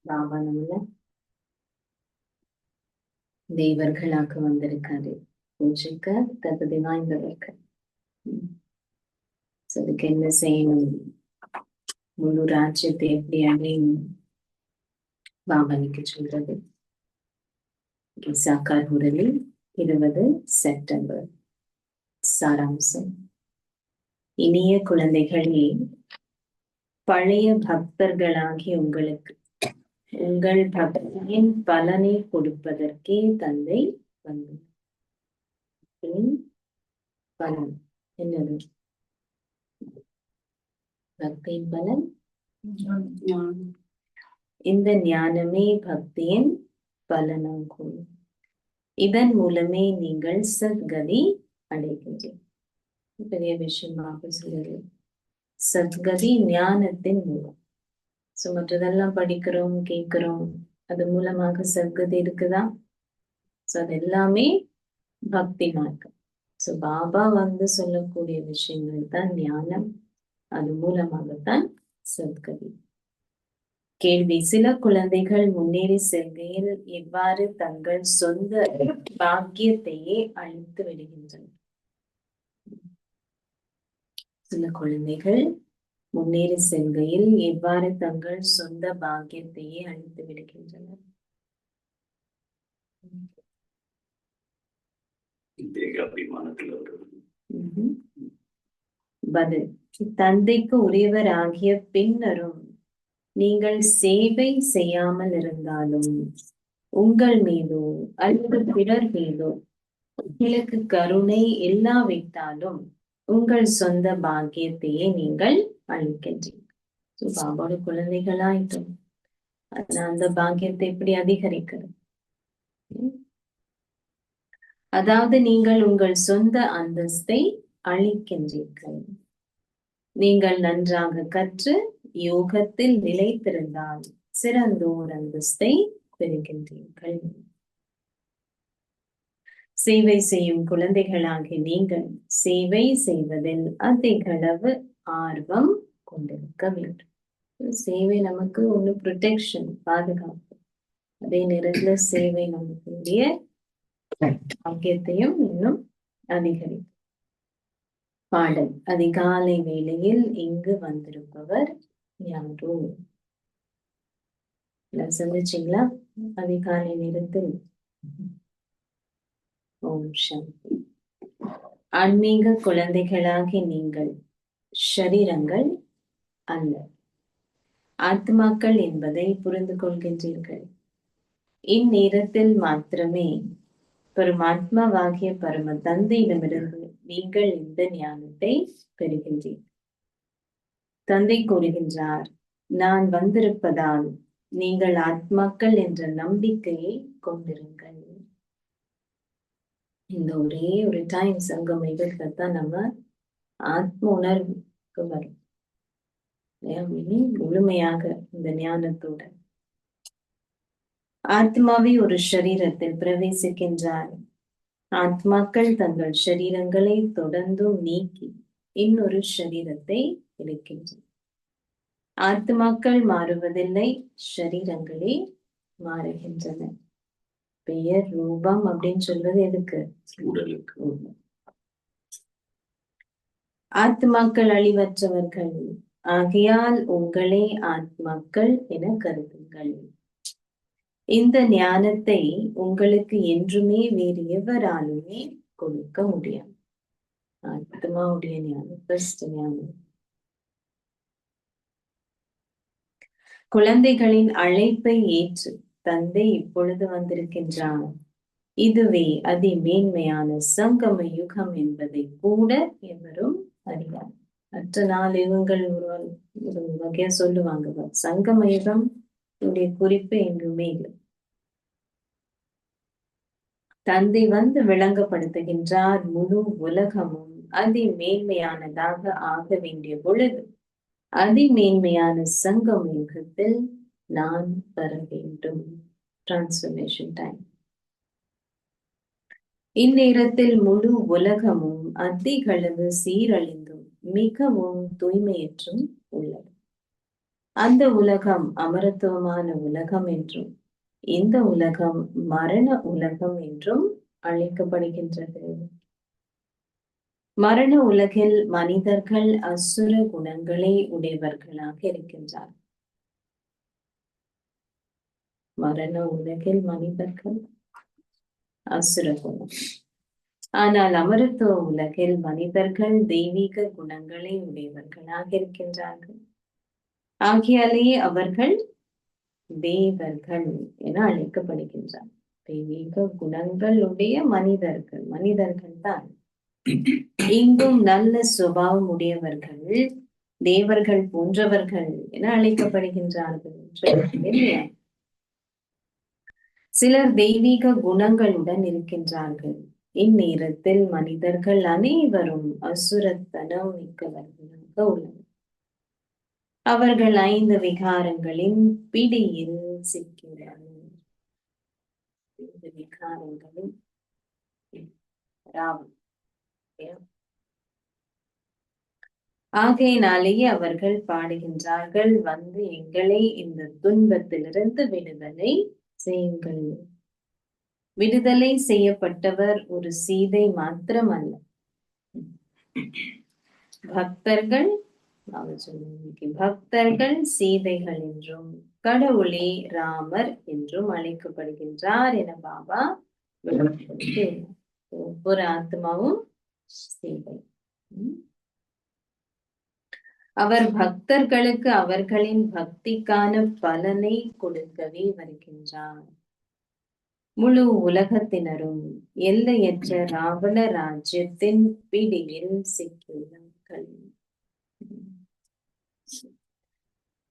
பாபா நம்மள தேவர்களாக வந்திருக்காரு. பூஜைக்க தகுதி வாய்ந்தவர்கள். அதுக்கு என்ன செய்யணும்? முழு ராஜ்யத்தை எப்படி அடையணும்? பாபானுக்கு சொல்றது. சாக்கார் முரளி 20 செப்டம்பர். சாராம்சம். இனிய குழந்தைகளே, பழைய பக்தர்களாகி உங்களுக்கு உங்கள் பக்தியின் பலனை கொடுப்பதற்கே தந்தை வந்தார். பலன் என்னது? பக்தியின் பலன் இந்த ஞானமே பக்தியின் பலனாகும். இதன் மூலமே நீங்கள் சத்கதி அடைகின்றீர்கள். பெரிய விஷயமாக சொல்லுது. சத்கதி ஞானத்தின் மூலம். மற்றதெல்லாம் படிக்கிறோம், கேட்கிறோம், அது மூலமாக சத்கதி இருக்குதா? அது எல்லாமே பக்தி மார்க்கம். பாபா சொல்லக்கூடிய விஷயங்கள் தான் ஞானம். அது மூலமாகத்தான் சத்கதி. கேள்வி: சில குழந்தைகள் முன்னேறி செல்கையில் எவ்வாறு தங்கள் சொந்த பாக்கியத்தையே அழித்து விடுகின்றனர்? சில குழந்தைகள் முன்னேறி செல்கையில் எவ்வாறு தங்கள் சொந்த பாக்கியத்தையே அழித்து விடுகின்றனர்? பதில்: தந்தைக்கு உரியவர் ஆகிய பின்னரும் நீங்கள் சேவை செய்யாமல் இருந்தாலும் உங்கள் மீதோ அல்லது பிறர் மீதோ உங்களுக்கு கருணை இல்லாவிட்டாலும் உங்கள் சொந்த பாக்கியத்தையே நீங்கள் அளிக்கின்றீர்கள். பாபாவோட குழந்தைகளாயிட்டோம். அந்த பாக்கியத்தை எப்படி அதிகரிக்கிறது? அதாவது நீங்கள் உங்கள் சொந்த அந்தஸ்தை அளிக்கின்றீர்கள். நீங்கள் நன்றாக கற்று யோகத்தில் நிலைத்திருந்தால் சிறந்தோர் அந்தஸ்தை பெறுகின்றீர்கள். சேவை செய்யும் குழந்தைகளாகி நீங்கள் சேவை செய்வதில் அதிகளவு ஆர்வம் கொண்டிருக்க வேண்டும். சேவை நமக்கு ஒண்ணு ப்ரொடெக்ஷன், பாதுகாப்பு. அதே நேரத்துல சேவை நமக்குரிய பாக்கியத்தையும் இன்னும் அதிகரிக்கும். பாடல்: அதிகாலை வேளையில் இங்கு வந்திருப்பவர் யாரோ? சந்திச்சீங்களா அதிகாலை நேரத்தில்? ஓம் சாந்தி. ஆன்மீக குழந்தைகளாகி நீங்கள் ஷரீரங்கள் அல்ல, ஆத்மாக்கள் என்பதை புரிந்து கொள்கின்றீர்கள். இந்நேரத்தில் மாத்திரமே பரமாத்மாவாகிய பரம தந்தையிடமிருந்து நீங்கள் இந்த ஞானத்தை பெறுகின்றீர்கள். தந்தை கூறுகின்றார், நான் வந்திருப்பதால் நீங்கள் ஆத்மாக்கள் என்ற நம்பிக்கையை கொண்டிருங்கள். இந்த ஒரே ஒரு டைம் சங்கம் நிகழ்த்தான் நம்ம ஆத்ம உணர்வுக்கு வரும். முழுமையாக இந்த ஞானத்தோட ஆத்மாவை ஒரு ஷரீரத்தில் பிரவேசிக்கின்றார். ஆத்மாக்கள் தங்கள் ஷரீரங்களை தொடர்ந்தும் நீக்கி இன்னொரு ஷரீரத்தை எடுக்கின்றன. ஆத்மாக்கள் மாறுவதில்லை, ஷரீரங்களே மாறுகின்றன. பெயர் ரூபம் அப்படின்னு சொல்வது எதுக்கு? ஆத்மாக்கள் அழிவற்றவர்கள் ஆகையால் உங்களே ஆத்மாக்கள் என கருதுங்கள். இந்த ஞானத்தை உங்களுக்கு என்றுமே வேறு எவராலுமே கொடுக்க முடியாது. ஆத்மாவுடைய ஞானம், ஃபர்ஸ்ட் ஞானம். குழந்தைகளின் அழைப்பை ஏற்று தந்தை இப்பொழுது வந்திருக்கின்றார். இதுவே அதி மேன்மையான சங்கம யுகம் என்பதை கூட எவரும் அறிவார். மற்ற 4 யுகங்கள் ஒரு வகையா சொல்லுவாங்க. சங்கம யுகம் குறிப்பு எங்குமே இல்லை. தந்தை விளங்கப்படுத்துகின்றார். முழு உலகமும் அதி மேன்மையானதாக ஆக வேண்டிய பொழுது அதிமேன்மையான சங்கம யுகத்தில் நான் வர வேண்டும். Transformation time. இந்நேரத்தில் முழு உலகமும் அதிகளவு சீரழிந்தும் மிகவும் தூய்மையற்றும் உள்ளது. அந்த உலகம் அமரத்துவமான உலகம் என்றும் இந்த உலகம் மரண உலகம் என்றும் அழைக்கப்படுகின்றது. மரண உலகில் மனிதர்கள் அசுர குணங்களை உடையவர்களாக இருக்கின்றார். மரண உலகில் மனிதர்கள் அசுர குணம். ஆனால் அமரத்துவ உலகில் மனிதர்கள் தெய்வீக குணங்களை உடையவர்களாக இருக்கின்றார்கள். ஆகியாலேயே அவர்கள் தேவர்கள் என அழைக்கப்படுகின்றார். தெய்வீக குணங்களுடைய மனிதர்கள் தான். இங்கும் நல்ல சுபாவம் உடையவர்கள் தேவர்கள் போன்றவர்கள் என அழைக்கப்படுகின்றார்கள். சிலர் தெய்வீக குணங்களுடன் இருக்கின்றார்கள். இந்நேரத்தில் மனிதர்கள் அனைவரும் அசுரத்தனம் மிக்கவர்களாக உள்ளனர். அவர்கள் 5 விகாரங்களின் பிடியில் சிக்கின்றனர். 5 விகாரங்களின் ஆகையினாலேயே அவர்கள் பாடுகின்றார்கள், வந்து எங்களை இந்த துன்பத்திலிருந்து விடுதலை செய்யுங்கள். விடுதலை செய்யப்பட்டவர் ஒரு சீதை மாத்திரமல்ல, பக்தர்கள் சீதைகள் என்றும் கடவுளே ராமர் என்றும் அழைக்கப்படுகின்றார் என பாபா ஒவ்வொரு ஆத்மாவும் சீதை. அவர் பக்தர்களுக்கு அவர்களின் பக்திக்கான பலனை கொடுக்கவே வருகின்றார். முழு உலகத்தினரும் எல்லையற்ற ராவண ராஜ்யத்தின் பிடியில் சிக்கியுள்ளார்கள்.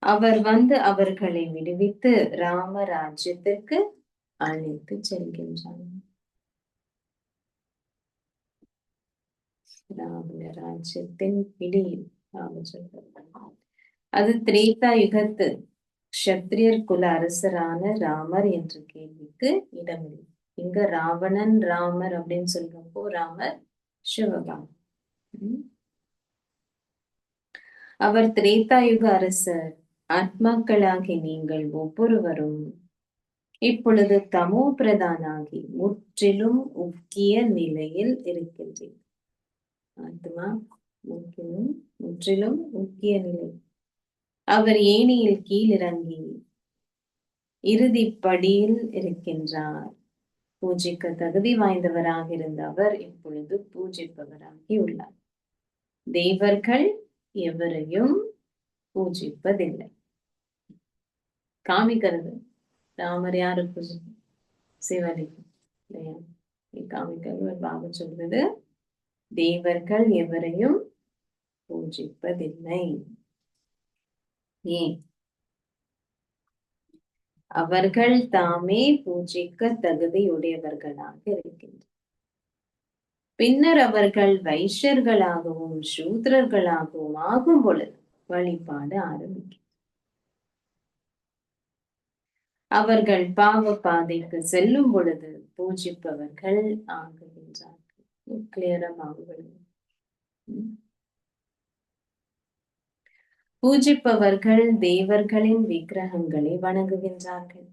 அவர் வந்து அவர்களை விடுவித்து ராம ராஜ்யத்திற்கு அழைத்து செல்கின்றார். ராவண ராஜ்யத்தின் பிடியில் அது திரேதா யுகத்து க்ஷத்ரியர் குல அரசரான ராமர் என்ற கேள்விக்கு இடமில்லை. இங்க ராவணன் ராமர் அப்படின்னு சொல்றப்போ ராமர் சிவகாமி. அவர் திரேதாயுக அரசர். ஆத்மாக்களாகி நீங்கள் ஒவ்வொருவரும் இப்பொழுது தமோ பிரதானாகி முற்றிலும் உக்கிய நிலையில் இருக்கின்றீர்கள். ஆத்மா முற்றிலும் முக்கிய நிலை. அவர் ஏணியில் கீழிறங்கி இறுதிப்படியில் இருக்கின்றார். பூஜிக்க தகுதி வாய்ந்தவராக இருந்த அவர் இப்பொழுது பூஜிப்பவராகி உள்ளார். தேவர்கள் எவரையும் பூஜிப்பதில்லை. காமிக்கிறது ராமர் யாரு சிவலிங்கம் இல்லையா? காமிக்கிறது பாபா சொல்றது தேவர்கள் எவரையும் பூஜிப்பதில்லை. ஏன்? அவர்கள் தாமே பூஜிக்க தகுதியுடையவர்களாக இருக்கின்றனர். பின்னர் அவர்கள் வைஷ்யர்களாகவும் சூத்ரர்களாகவும் ஆகும் பொழுது வழிபாடு ஆரம்பிக்கும். அவர்கள் பாவ பாதைக்கு செல்லும் பொழுது பூஜிப்பவர்கள் ஆகுகின்றார்கள். பூஜிப்பவர்கள் தேவர்களின் விக்கிரகங்களை வணங்குகின்றார்கள்.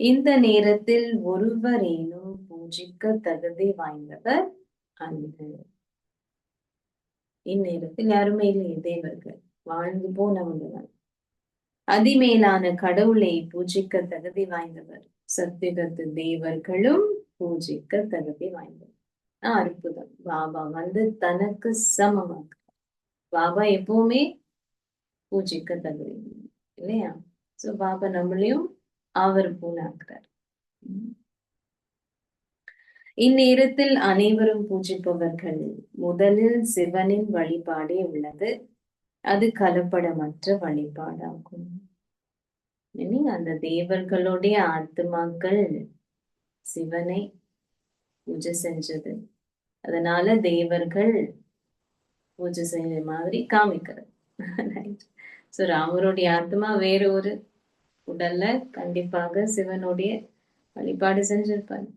இந்த நேரத்தில் ஒருவரேனும் பூஜிக்க தகுதி வாய்ந்தவர் அல்ல. இந்நேரத்தில் யாருமே இல்லை, தேவர்கள் வாழ்ந்து போனவங்க. அதிமேலான கடவுளை பூஜிக்க தகுதி வாய்ந்தவர். சத்தியகத்து தேவர்களும் பூஜிக்க தகுதி வாய்ந்தவர். அற்புதம். பாபா வந்து தனக்கு சமமாக. பாபா எப்பவுமே பூஜிக்க தகுதி இல்லையா? சோ பாபா நம்மளையும் அவர் போல ஆக்குறார். இந்நேரத்தில் அனைவரும் பூஜிப்பவர்கள். முதலில் சிவனின் வழிபாடே உள்ளது. அது கலப்படமற்ற வழிபாடாகும். அந்த தேவர்களுடைய ஆத்மாக்கள் சிவனை பூஜை செஞ்சது. அதனால தேவர்கள் பூஜை செய்ய மாதிரி காமிக்கிறது. சோ ராமருடைய ஆத்மா வேற ஒரு உடல்ல கண்டிப்பாக சிவனுடைய வழிபாடு செஞ்சிருப்பாரு.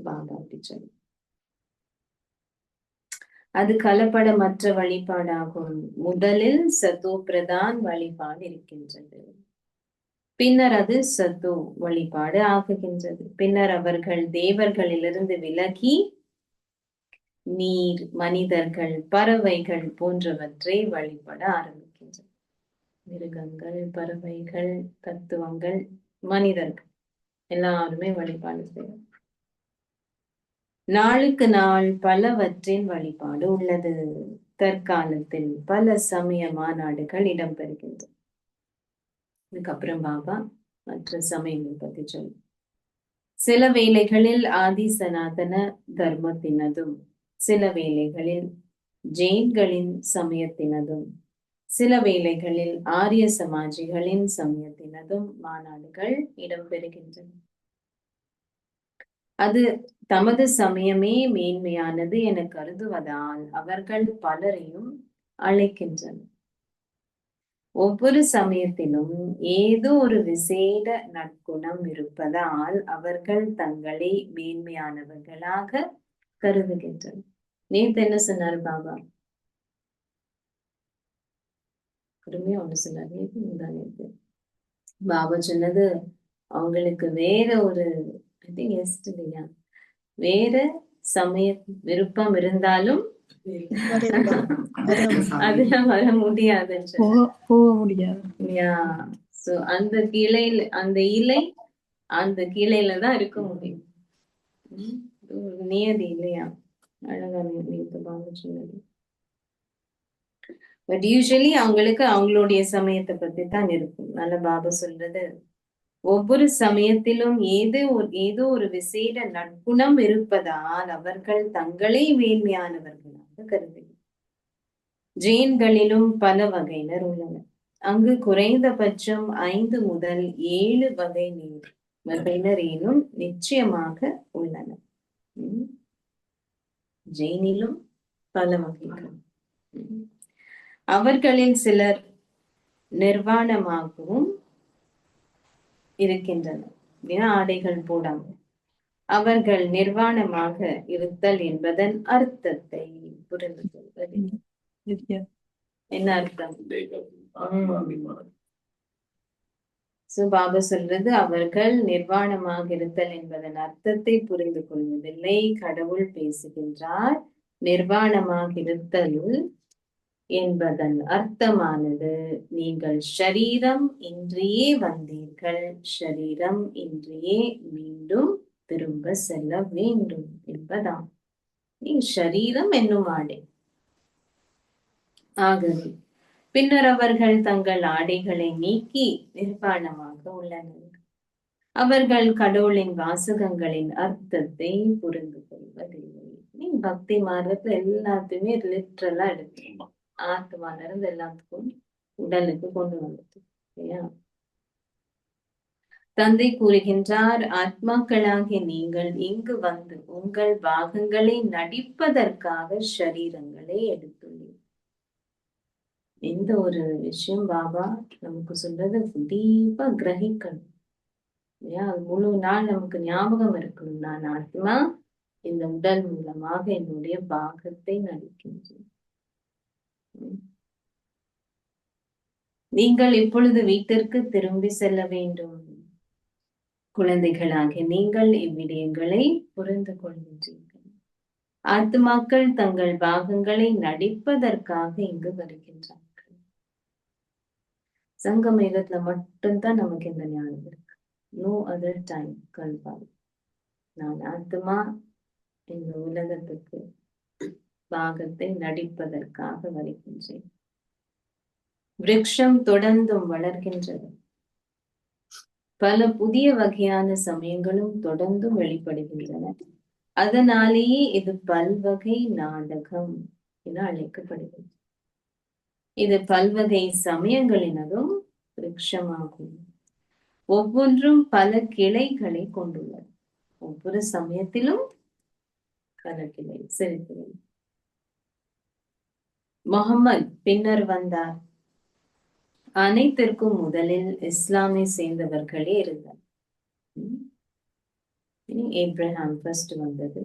பாபா அப்படி சொல்லி அது கலப்படமற்ற வழிபாடாகும். முதலில் சத்து பிரதான் வழிபாடு இருக்கின்றது, பின்னர் அது சத்து வழிபாடு ஆகுகின்றது. பின்னர் அவர்கள் தேவர்களிலிருந்து விலகி நீர், மனிதர்கள், பறவைகள் போன்றவற்றை வழிபட ஆரம்பிக்கின்றனர். மிருகங்கள், பறவைகள், தத்துவங்கள், மனிதர்கள் எல்லாருமே வழிபாடு செய்யும். நாளுக்கு நாள் பலவற்றின் வழிபாடு உள்ளது. தற்காலத்தில் பல சமய மாநாடுகள் இடம்பெறுகின்றன. இதுக்கப்புறம் பாபா மற்ற சமயங்கள் பத்தி சொல்லு. சில வேளைகளில் ஆதி சனாதன தர்மத்தினதும், சில வேளைகளில் ஜெயின்களின் சமயத்தினதும், சில வேளைகளில் ஆரிய சமாஜிகளின் சமயத்தினதும் மாநாடுகள் இடம்பெறுகின்றன. அது தமது சமயமே மேன்மையானது என கருதுவதால் அவர்கள் பலரையும் அழைக்கின்றனர். ஒவ்வொரு சமயத்திலும் ஏதோ ஒரு விசேட நற்குணம் இருப்பதால் அவர்கள் தங்களை மேன்மையானவர்களாக கருதுகின்றனர். நேத்து என்ன சொன்னார் பாபா? பொறுமையா ஒண்ணு சொன்னார். நேத்து பாபா சொன்னது அவங்களுக்கு வேற ஒரு இல்லையா, வேற சமய விருப்பம் இருந்தாலும் அதுல வர முடியாது, போக முடியாது. சோ அந்த கிளையில, அந்த இலை அந்த கிளையில தான் இருக்க முடியும். நியதி இல்லையா? அழகா சொன்னது. பட் யூஸ்வலி அவங்களுக்கு அவங்களுடைய சமயத்தை பத்தி தான் இருக்கும். நல்ல பாபா சொல்றது, ஒவ்வொரு சமயத்திலும் ஏதோ ஒரு விசேட நற்குணம் இருப்பதால் அவர்கள் தங்களை மேன்மையானவர்களாக கருதுகிறார். ஜெயின்களிலும் பல வகையினர் உள்ளனர். அங்கு குறைந்தபட்சம் 5 முதல் 7 வகையினர் ஏனும் நிச்சயமாக உள்ளனர். ஜெயினிலும் பல வகைகள். அவர்களில் சிலர் நிர்வாணமாகவும் இருக்கின்றனர், ஆடைகள் போடாமல். அவர்கள் நிர்வாணமாக இருத்தல் என்பதன் அர்த்தத்தை புரிந்து கொள்வது. என்ன அர்த்தம்? பாபா சொல்றது, அவர்கள் நிர்வாணமாக இருத்தல் என்பதன் அர்த்தத்தை புரிந்து கொள்வதில்லை. கடவுள் பேசுகின்றார். நிர்வாணமாக இருத்தல் என்பதன் அர்த்தமானது, நீங்கள் ஷரீரம் இன்றியே வந்தீர்கள், ஷரீரம் இன்றியே மீண்டும் திரும்ப செல்ல வேண்டும் என்பதாம். நீ ஷரீரம் என்னும் ஆடை. ஆகவே பின்னர் அவர்கள் தங்கள் ஆடைகளை நீக்கி நிர்வாணமாக உள்ளனர். அவர்கள் கடவுளின் வாசகங்களின் அர்த்தத்தை புரிந்து கொள்வதில்லை. நீ பக்தி மார்க்கத்துல எல்லாத்தையுமே லிட்ரலா எடுக்கணும். ஆத்மால இருந்து எல்லாத்துக்கும் உடலுக்கு கொண்டு வந்துட்டு இல்லையா? தந்தை கூறுகின்றார், ஆத்மாக்களாகிய நீங்கள் இங்கு வந்து உங்கள் பாகங்களை நடிப்பதற்காக ஷரீரங்களை எடுத்துள்ளீர்கள். இந்த ஒரு விஷயம் பாபா நமக்கு சொல்றது டீப்பா கிரகிக்கணும் இல்லையா? முழு நாள் நமக்கு ஞாபகம் இருக்கணும், நான் ஆத்மா இந்த உடல் மூலமாக என்னுடைய பாகத்தை நடிக்கின்றேன். நீங்கள் இப்பொழுது வீட்டிற்கு திரும்பி செல்ல வேண்டும். குழந்தைகளாகிய நீங்கள் இவ்விடயங்களை புரிந்து கொள்கின்றீர்கள். ஆத்மாக்கள் தங்கள் பாகங்களை நடிப்பதற்காக இங்கு வருகின்றார்கள். சங்கமேகத்துல மட்டும்தான் நமக்கு இந்த ஞானம் இருக்கு. No other time. கல்பால் நான் ஆத்மா இந்த உலகத்துக்கு பாகத்தை நடிப்பதற்காக வருகின்றேன். விருட்சம் தொடர்ந்தும் வளர்கின்றது. பல புதிய வகையான சமயங்களும் தொடர்ந்தும் வெளிப்படுகின்றன. அதனாலேயே இது பல்வகை நாடகம் என அழைக்கப்படுகிறது. இது பல்வகை சமயங்களினதும் விருட்சமாகும். ஒவ்வொன்றும் பல கிளைகளை கொண்டுள்ளது. ஒவ்வொரு சமயத்திலும் பல கிளை, சிறு கிளை. முகமது பின்னர் வந்தார். அனைத்திற்கும் முதலில் இஸ்லாமை சேர்ந்தவர்களே இருந்தார். ஏப்ரஹாம் ஃபர்ஸ்ட் வந்தது.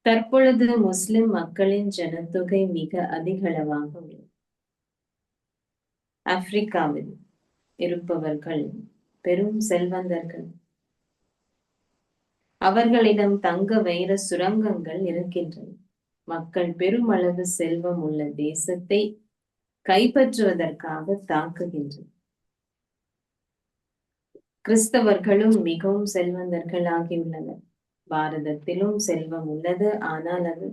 தற்பொழுது முஸ்லிம் மக்களின் ஜனத்தொகை மிக அதிகளவாக உள்ளது. ஆப்பிரிக்காவில் இருப்பவர்கள் பெரும் செல்வந்தர்கள். அவர்களிடம் தங்க வைர சுரங்கங்கள் இருக்கின்றன. மக்கள் பெருமளவு செல்வம் உள்ள தேசத்தை கைப்பற்றுவதற்காக தாக்குகின்றனர். கிறிஸ்தவர்களும் மிகவும் செல்வந்தர்கள் ஆகியுள்ளனர். பாரதத்திலும் செல்வம் உள்ளது. ஆனால் அது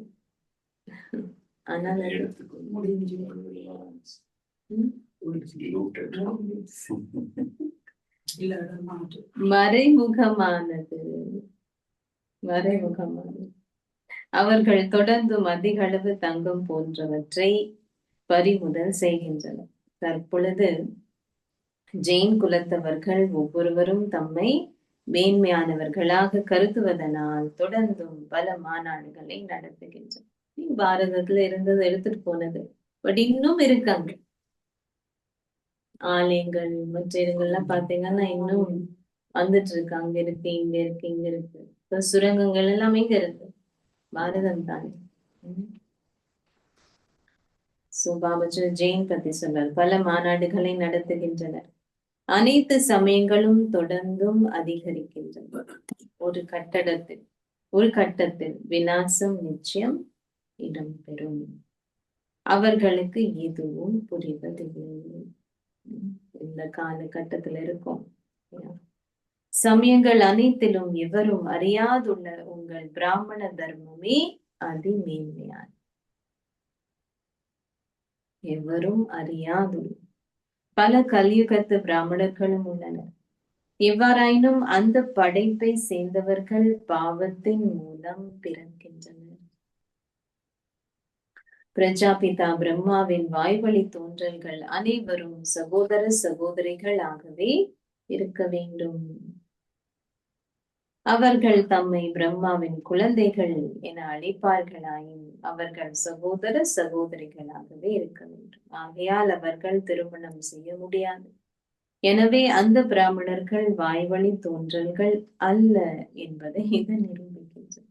மறைமுகமானது. அவர்கள் தொடர்ந்தும் அதிக அளவு தங்கம் போன்றவற்றை பறிமுதல் செய்கின்றனர். தற்பொழுது ஜெயின் குலத்தவர்கள் ஒவ்வொருவரும் தம்மை மேன்மையானவர்களாக கருதுவதனால் தொடர்ந்தும் பல மாநாடுகளை நடத்துகின்றனர். பாரதத்துல இருந்தது எடுத்துட்டு போனது, பட் இன்னும் இருக்காங்க ஆலயங்கள். மற்ற இடங்கள்லாம் பாத்தீங்கன்னா இன்னும் வந்துட்டு இருக்கு. அங்க இருக்கு, இங்க இருக்கு, இங்க இருக்கு. இப்ப சுரங்கங்கள் எல்லாம் எங்க இருக்கு? பாரதம் தானே. பாபாஜி ஜெயின் பத்தி சொல்றார். பல மாநாடுகளை நடத்துகின்றனர். அனைத்து சமயங்களும் தொடர்ந்தும் அதிகரிக்கின்றன. ஒரு கட்டத்தில் விநாசம் நிச்சயம் இடம்பெறும். அவர்களுக்கு எதுவும் புரிவதில்லை. இந்த காலகட்டத்தில் இருக்கும். சமயங்கள் அனைத்திலும் எவரும் அறியாதுள்ள உங்கள் பிராமண தர்மமே அதிமேன்மையான. எவரும் அறியாதுள்ள பல கலியுகத்து பிராமணர்களும் உள்ளனர். எவ்வாறாயினும் அந்த படைப்பை சேர்ந்தவர்கள் பாவத்தின் மூலம் பிறக்கின்றனர். பிரஜாபிதா பிரம்மாவின் வாய்வழி தோன்றல்கள் அனைவரும் சகோதர சகோதரிகள் ஆகவே இருக்க வேண்டும். அவர்கள் தம்மை பிரம்மாவின் குழந்தைகள் என அழைப்பார்களாயின் அவர்கள் சகோதர சகோதரிகளாகவே இருக்க வேண்டும். ஆகையால் அவர்கள் திருமணம் செய்ய முடியாது. எனவே அந்த பிராமணர்கள் வாய்வழி தோன்றல்கள் அல்ல என்பதை இது நிரூபிக்கின்றன.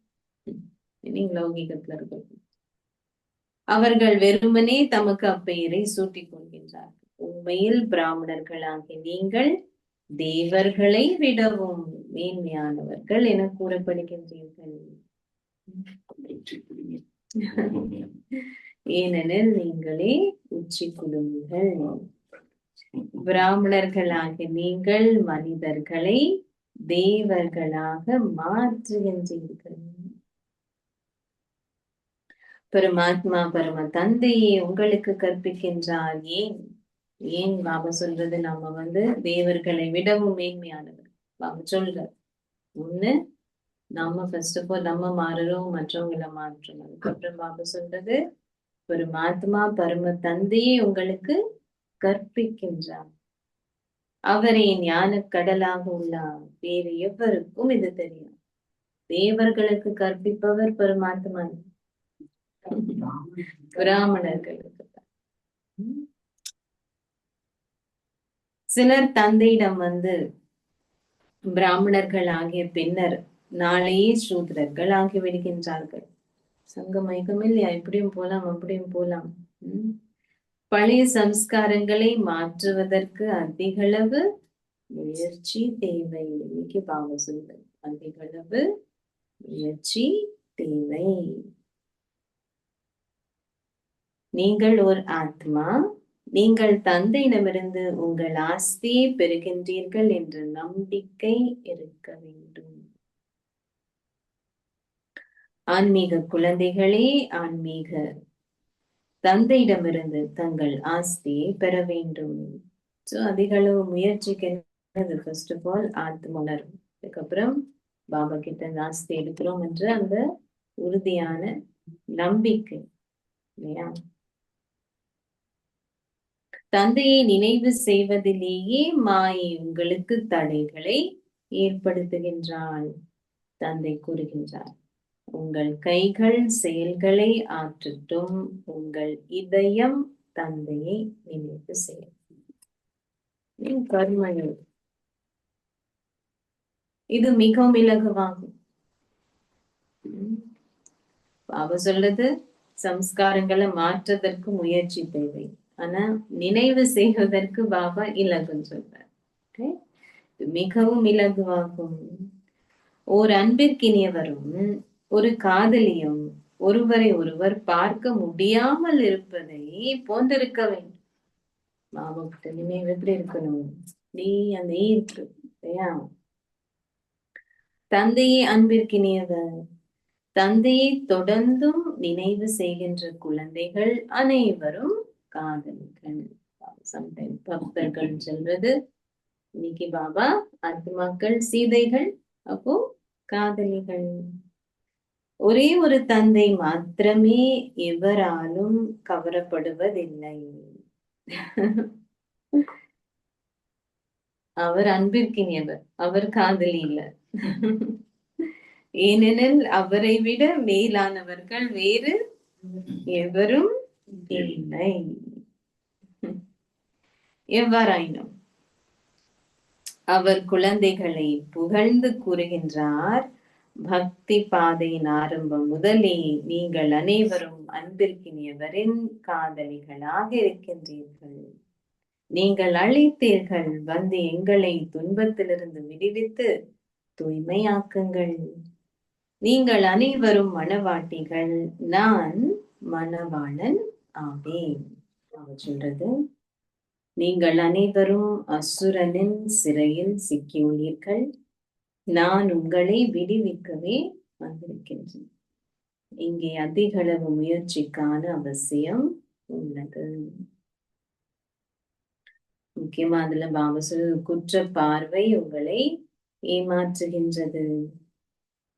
லௌகிகத்துல இருக்க அவர்கள் வெறுமனே தமக்கு அப்பெயரை சூட்டிக் கொள்கின்றார்கள். உண்மையில் பிராமணர்களாகிய நீங்கள் தேவர்களை விடவும் மேன்மையானவர்கள் என கூறப்படுகின்றீர்கள். ஏனெனில் நீங்களே உச்சி குழுங்கள். பிராமணர்களாகிய நீங்கள் மனிதர்களை தேவர்களாக மாற்றுகின்றீர்கள். பரமாத்மா பரம தந்தையே உங்களுக்கு கற்பிக்கின்றார். ஏன் பாபா சொல்றது? நம்ம தேவர்களை விடவும் மேன்மையானவர். பாபா சொல்றார், ஒண்ணு நம்ம ஃபர்ஸ்ட் ஆஃப் ஆல் நம்ம மாறுறோம், மற்றவங்களை மாற்றணும். அதுக்கப்புறம் பாபா சொல்றது, பரமாத்மா பரம தந்தையே உங்களுக்கு கற்பிக்கின்றார். அவரே ஞான கடலாக உள்ளார். வேறு எவருக்கும் இது தெரியும். தேவர்களுக்கு கற்பிப்பவர் பரமாத்மா, பிராமணர்களுக்கு. சிலர் தந்தையிடம் பிராமணர்கள் ஆகிய பின்னர் நாளையே சூத்திரர்கள் ஆகிவிடுகின்றார்கள். சங்க மயக்கம் இல்லையா? இப்படியும் போலாம் அப்படியும் போலாம். பழைய சம்ஸ்காரங்களை மாற்றுவதற்கு அதிகளவு முயற்சி தேவை. இன்னைக்கு பாவ சொல்வது, அதிகளவு முயற்சி தேவை. நீங்கள் ஒரு ஆத்மா, நீங்கள் தந்தையிடமிருந்து உங்கள் ஆஸ்தியை பெறுகின்றீர்கள் என்ற நம்பிக்கை இருக்க வேண்டும். ஆன்மீக குழந்தைகளே ஆன்மீக தந்தையிடமிருந்து தங்கள் ஆஸ்தியை பெற வேண்டும். அதிக அளவு முயற்சிக்கு ஃபர்ஸ்ட் ஆஃப் ஆல் ஆத்ம உணர்வு. அதுக்கப்புறம் பாபா கிட்ட ஆஸ்தி எடுக்கிறோம் என்ற அந்த உறுதியான நம்பிக்கை இல்லையா? தந்தையை நினைவு செய்வதிலேயே மாயை உங்களுக்கு தடைகளை ஏற்படுத்துகின்றாள். தந்தை கூறுகின்றார், உங்கள் கைகள் செயல்களை ஆற்றட்டும், உங்கள் இதயம் தந்தையை நினைவு செய்யும். கர்மங்கள் இது மிகவும் இலகுவாகும். அவ சொல்றது சம்ஸ்காரங்களை மாற்றுவதற்கு முயற்சி தேவை. ஆனா நினைவு செய்வதற்கு பாபா இலகுன்னு சொல்றார். Okay? மிகவும் இலகுவாகும். ஓர் அன்பிற்கினியவரும் ஒரு காதலியும் ஒருவரை ஒருவர் பார்க்க முடியாமல் இருப்பதை போன்றிருக்க வேண்டும். பாபாக்கிட்ட நினைவு எப்படி இருக்கணும்? நீ அந்த ஈர்ப்பு இல்லையா? தந்தையே அன்பிற்கினியவர். தந்தையை தொடர்ந்தும் நினைவு செய்கின்ற குழந்தைகள் அனைவரும் காதலிகள். சம்டைம் பக்தர்கள் சொல்றது இன்னைக்கு பாபா ஆத்மாக்கள் சீதைகள், அப்போ காதலிகள். ஒரே ஒரு தந்தை மாத்திரமே எவராலும் கவரப்படுவதில்லை. அவர் அன்பிற்கினியவர், அவர் காதலி இல்ல. ஏனெனில் அவரை விட மேலானவர்கள் வேறு எவரும் இல்லை. எவ்வாறாயினும் அவர் குழந்தைகளை புகழ்ந்து கூறுகின்றார். பக்தி பாதையின் ஆரம்பம் முதலே நீங்கள் அனைவரும் அன்பிற்கினியவரின் காதலிகளாக இருக்கின்றீர்கள். நீங்கள் அழைத்தீர்கள், வந்து எங்களை துன்பத்திலிருந்து விடுவித்து தூய்மையாக்குங்கள். நீங்கள் அனைவரும் மணவாட்டிகள், நான் மணவாளன் ஆவேன். அவர் சொல்றது, நீங்கள் அனைவரும் அசுரனின் சிறையில் சிக்கியுள்ளீர்கள், நான் உங்களை விடுவிக்கவே வந்திருக்கின்றேன். இங்கே அதிகளவு முயற்சிக்கான அவசியம் உள்ளது. முக்கியமா அதுல பாபா சொல்றது, குற்ற பார்வை உங்களை ஏமாற்றுகின்றது.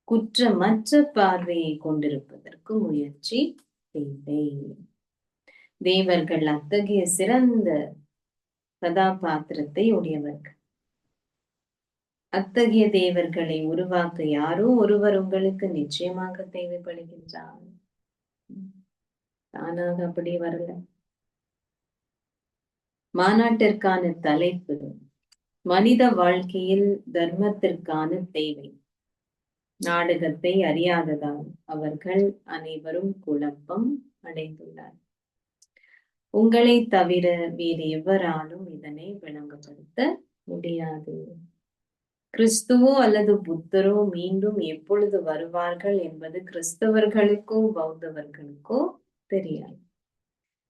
குற்றமற்ற பார்வையை கொண்டிருப்பதற்கு முயற்சி தேவை. தேவர்கள் அத்தகைய சிறந்த கதாபாத்திரத்தை உடையவர்கள். அத்தகைய தேவர்களை உருவாக்க யாரோ ஒருவர் உங்களுக்கு நிச்சயமாக தேவைப்படுகின்றார். தானாக அப்படி வரல. மாநாட்டிற்கான தலைப்பு மனித வாழ்க்கையில் தர்மத்திற்கான தேவை. நாடகத்தை அறியாததால் அவர்கள் அனைவரும் குழப்பம் அடைந்துள்ளார். உங்களை தவிர வேறு எவராலும் இதனை விளங்கப்படுத்த முடியாது. கிறிஸ்துவோ அல்லது புத்தரோ மீண்டும் எப்பொழுது வருவார்கள் என்பது கிறிஸ்தவர்களுக்கோ பௌத்தவர்களுக்கோ தெரியாது.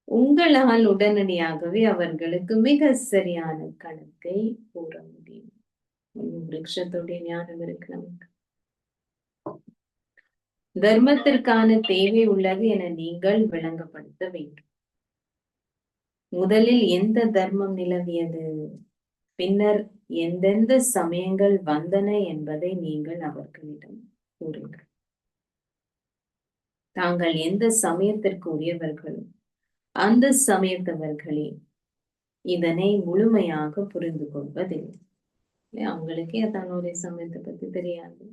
உங்களால் உடனடியாகவே அவர்களுக்கு மிக சரியான கணக்கை கூற முடியும். விருட்சத்துடைய ஞானம் இருக்கு நமக்கு. தர்மத்திற்கான தேவை உள்ளது என நீங்கள் விளங்கப்படுத்த வேண்டும். முதலில் எந்த தர்மம் நிலவியது, பின்னர் எந்தெந்த சமயங்கள் வந்தன என்பதை நீங்கள் அவர்களிடம் கூறுங்கள். தாங்கள் எந்த சமயத்திற்கு உரியவர்களோ அந்த சமயத்தவர்களே இதனை முழுமையாக புரிந்து கொள்வதில்லை. அவங்களுக்கே தன்னுடைய சமயத்தை பத்தி தெரியாது.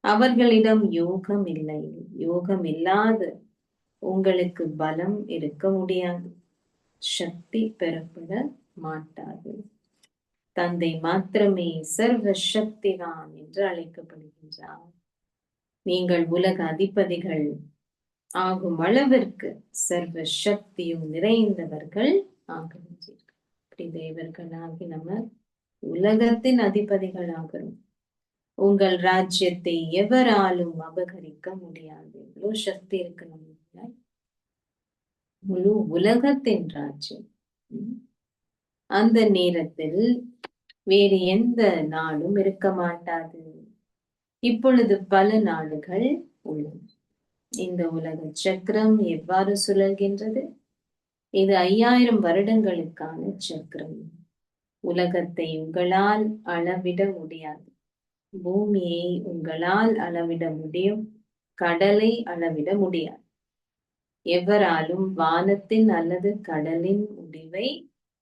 அவர்களிடம் யோகம் இல்லை. யோகம் இல்லாத உங்களுக்கு பலம் இருக்க முடியாது, சக்தி பெறப்பட மாட்டாது. தந்தை மாத்திரமே சர்வ சக்திவான் என்று அழைக்கப்படுகின்றார். நீங்கள் உலக அதிபதிகள் ஆகும் அளவிற்கு சர்வ சக்தியும் நிறைந்தவர்கள் ஆகின்றீர்கள். அப்படி தேவர்களாகி நம்ம உலகத்தின் அதிபதிகள் ஆகிறோம். உங்கள் ராஜ்யத்தை எவராலும் அபகரிக்க முடியாது. இவ்வளவு சக்தி இருக்கு நம்ம. முழு உலகத்தின் ராஜ்யம். அந்த நேரத்தில் வேறு எந்த நாடும் இருக்க மாட்டாது. இப்பொழுது பல நாடுகள் உள்ளன. இந்த உலக சக்கரம் எவ்வாறு சுழல்கின்றது? இது 5000 வருடங்களுக்கான சக்கரம். உலகத்தை உங்களால் அளவிட முடியாது. பூமியை உங்களால் அளவிட முடியும், கடலை அளவிட முடியாது. எவராலும் வானத்தின் அல்லது கடலின் முடிவை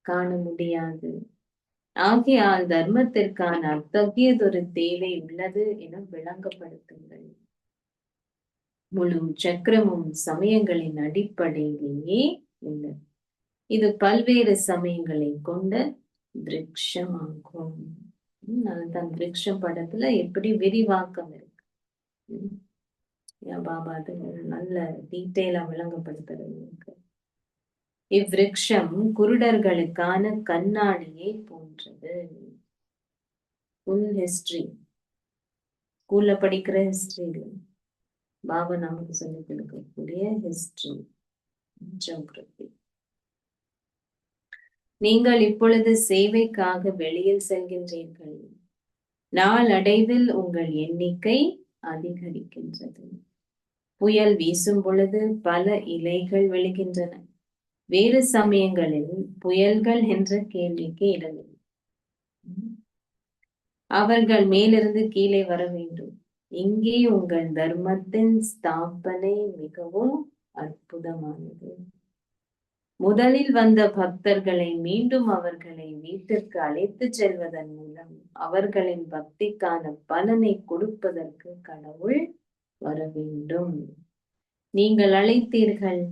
காண முடியாது. ஆகையால் தர்மத்திற்கான அத்தகையதொரு தேவை உள்ளது என விளங்கப்படுத்துங்கள். முழு சக்கரமும் சமயங்களின் அடிப்படையிலேயே உள்ளது. இது பல்வேறு சமயங்களை கொண்ட விருட்சமாகும். அதுதான் விருட்சம் படத்துல எப்படி விரிவாக்கம் இருக்கு. பாபா அது ஒரு நல்ல டீட்டெயிலா விளங்கப்படுத்துறது எனக்கு. இவ்விருக்ஷம் குருடர்களுக்கான கண்ணாடியை போன்றது. ஃபுல் ஹிஸ்டரி, ஸ்கூல்ல படிக்கிற ஹிஸ்டரி, பாபா நமக்கு சொல்லிக் கொடுக்கக்கூடிய ஹிஸ்டரி, ஜியோகிராபி. நீங்கள் இப்பொழுது சேவைக்காக வெளியில் செல்கின்றீர்கள். நாளடைவில் உங்கள் எண்ணிக்கை அதிகரிக்கின்றது. புயல் வீசும் பொழுது பல இலைகள் விழுகின்றன. வேறு சமயங்களில் புயல்கள் என்ற கேள்விக்கு இடமில்லை. அவர்கள் மேலிருந்து கீழே வர வேண்டும். இங்கே உங்கள் தர்மத்தின் ஸ்தாபனை மிகவும் அற்புதமானது. முதலில் வந்த பக்தர்களை மீண்டும் அவர்களை வீட்டிற்கு அழைத்து செல்வதன் மூலம் அவர்களின் பக்திக்கான பலனை கொடுப்பதற்கு கடவுள் வர வேண்டும். நீங்கள் அழைத்தீர்கள்,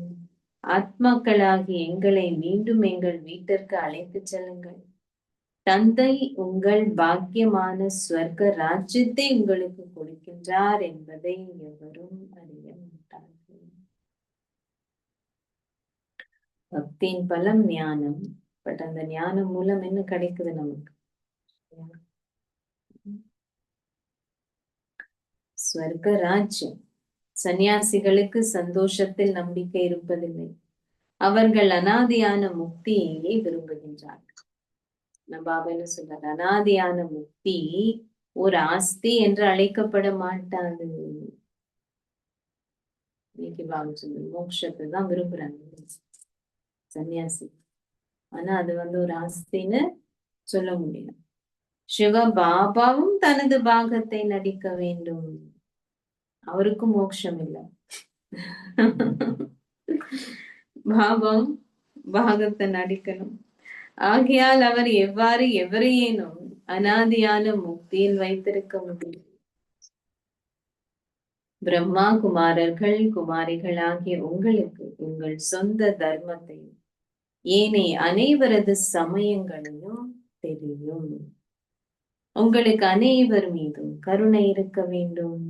ஆத்மாக்களாகி எங்களை மீண்டும் எங்கள் வீட்டிற்கு அழைத்து செல்லுங்கள். தந்தை உங்கள் பாக்கியமான ஸ்வர்க்க ராஜ்யத்தை உங்களுக்கு கொடுக்கின்றார் என்பதை எவரும் அறிய மாட்டார்கள். பக்தியின் பலம் ஞானம். பட் அந்த ஞானம் மூலம் என்ன கிடைக்குது நமக்கு? ஸ்வர்க்க ராஜ்யம். சன்னியாசிகளுக்கு சந்தோஷத்தில் நம்பிக்கை இருப்பதில்லை. அவர்கள் அனாதியான முக்தியை விரும்புகின்றார்கள். பாபா என்ன சொல்றாரு? அனாதியான முக்தி ஒரு ஆஸ்தி என்று அழைக்கப்பட மாட்டாது. பாபா சொல்ற மோட்சத்தை தான் விரும்புறாங்க சன்னியாசி. ஆனா அது ஒரு ஆஸ்தின்னு சொல்ல முடியும். சிவ பாபாவும் தனது பாகத்தை நடிக்க வேண்டும். அவருக்கும் மோட்சம் இல்லை. பாபாவும் பாகத்தை நடிக்கணும். ஆகையால் அவர் எவ்வாறு எவரையேனும் அனாதியான முக்தியில் வைத்திருக்க முடியும்? பிரம்மா குமாரர்கள் குமாரிகள் ஆகிய உங்களுக்கு உங்கள் சொந்த தர்மத்தையும் ஏனைய அனைவரது சமயங்களையும் தெரியும். உங்களுக்கு அனைவர் மீதும் கருணை இருக்க வேண்டும்.